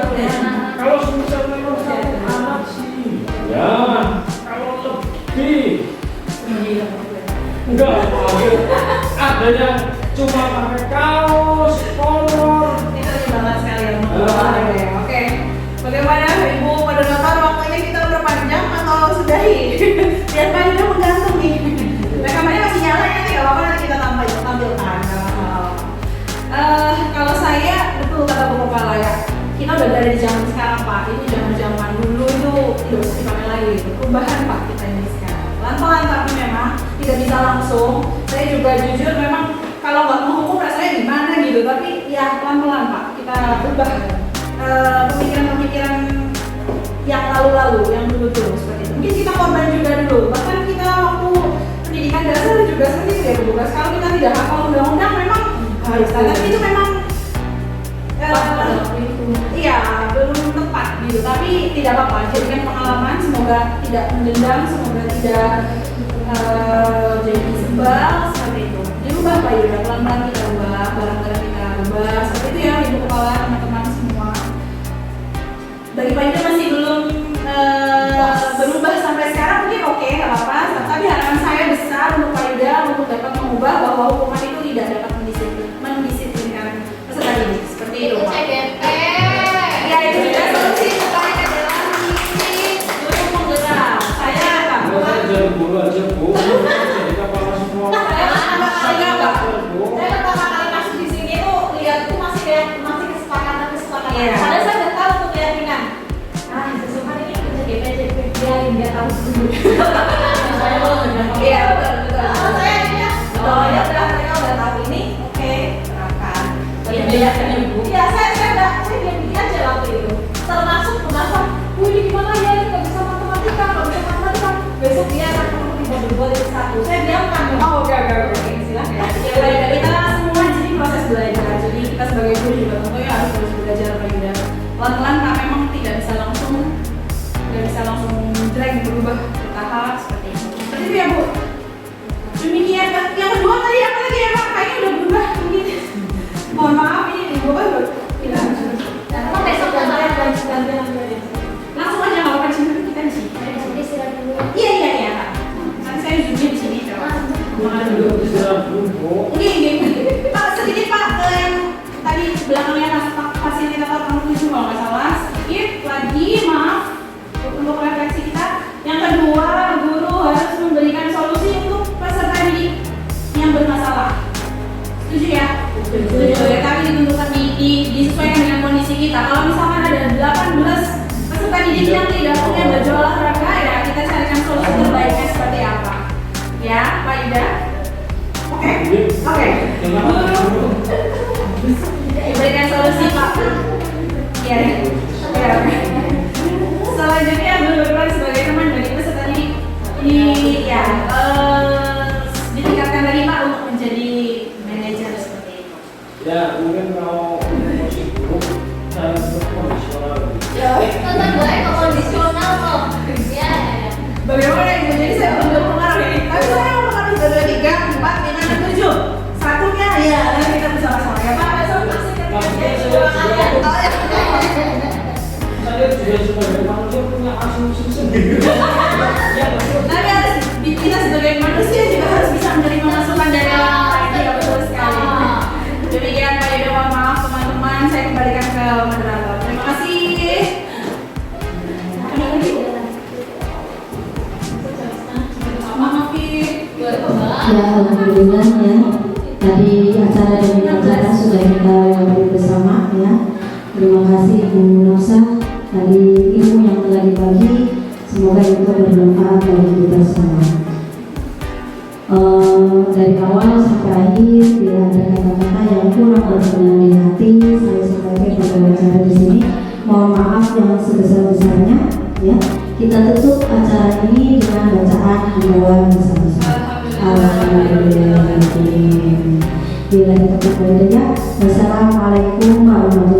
Kalau susah memang satu anak sih. Ya, kalau lebih enggak ada yang cuma pakai kaos, kolor. Itu banget sekali yang Oke. Bagaimana Ibu moderator, waktunya kita berpanjang atau sudahi? Biar Pak Yuda menggantung nih. Rekamannya masih nyala ya, nggak apa-apa nanti kita tampilkan. Kalau saya betul kata Bu Kepala ya, kita udah berada di zaman sekarang Pak. Ini zaman dulu itu tidak usah dipakai lagi. Perubahan Pak kita ini sekarang. Pelan-pelan tapi memang tidak bisa langsung. Saya juga jujur memang kalau nggak menghukum rasanya gimana gitu. Tapi ya pelan-pelan Pak kita ubah pemikiran-pemikiran yang lalu-lalu, yang dulu-dulu seperti itu. Mungkin kita korban juga dulu. Bahkan kita waktu pendidikan dasar juga seperti itu ya Bu. Kalau kita tidak hafal undang-undang memang harus. Tapi itu memang iya belum tepat gitu. Tapi tidak apa-apa. Jadikan pengalaman. Semoga tidak mendendam. Semoga tidak jadi sebal seperti itu. Dirubah Pak Yuda, pelan-pelan kita ubah, barang-barang kita ubah. Seperti itu ya Ibu Kepala, teman-teman semua. Bagi Pak Yuda masih belum berubah sampai sekarang mungkin oke, nggak apa-apa. Tapi harapan saya besar untuk Pak Yuda untuk dapat mengubah bahwa hukuman itu tidak dapat mendisiplinkan peserta didik. Seperti itu Pak. CGT. Ya itu sudah solusi tertarik adalah untuk menggerak. Saya Saya jadi guru aja Bu, jadi kepala semua. Jangan duduk. Ini, Pak, sedikit Pak ke yang tadi belakangnya fasilitator kamu 7 kalau nggak salah. Sedikit lagi, maaf untuk refleksi kita. Yang kedua, guru harus memberikan solusi untuk peserta didik yang bermasalah. Setuju ya? Setuju ya, tapi ditentukan disesuaikan dengan kondisi kita. Kalau misalkan ada 18 peserta didik yang tidak punya baju olahraga, ya kita carikan solusi terbaiknya seperti apa. Ya, Pak Ida? Oke? Oke. Guru berikan solusi Pak. Iya. Ya. Selanjutnya guru berperan sebagai teman dari peserta didik. Ini ya ditingkatkan lagi Pak untuk menjadi manajer seperti itu. Ya mungkin kalau musik guru saya kondisional. Tetap boleh ke kondisional kok. Ya. Bagaimana itu? Jadi saya belum pengaruh ini. Tapi saya mau pengaruh 2, 3, 4, 5, 6, 7. Satunya ya nanti kita bersama-sama ya Pak. Besok pasti Saya juga sebagai manusia punya asumsi sendiri. tapi harus kita sebagai manusia juga harus bisa menerima masukan dari orang lain. Ya betul sekali. Demikian Pak Yuda, mohon maaf teman-teman, saya kembalikan ke moderator. Terima kasih. Maaf Ya, alhamdulillah ya. Tadi acara demi acara sudah kita lewati bersama ya. Terima kasih Ibu Nosa. Tadi ilmu yang telah dibagi, semoga itu bermanfaat bagi kita semua. Dari awal sampai akhir, bila ada kata-kata yang kurang berkenan di hati, saya sebagai pembicara di sini mohon maaf yang sebesar-besarnya ya. Kita tutup acara ini dengan bacaan himbauan bersama-sama. Alhamdulillah. Bila kita berdoa, wassalamualaikum warahmatullahi wabarakatuh.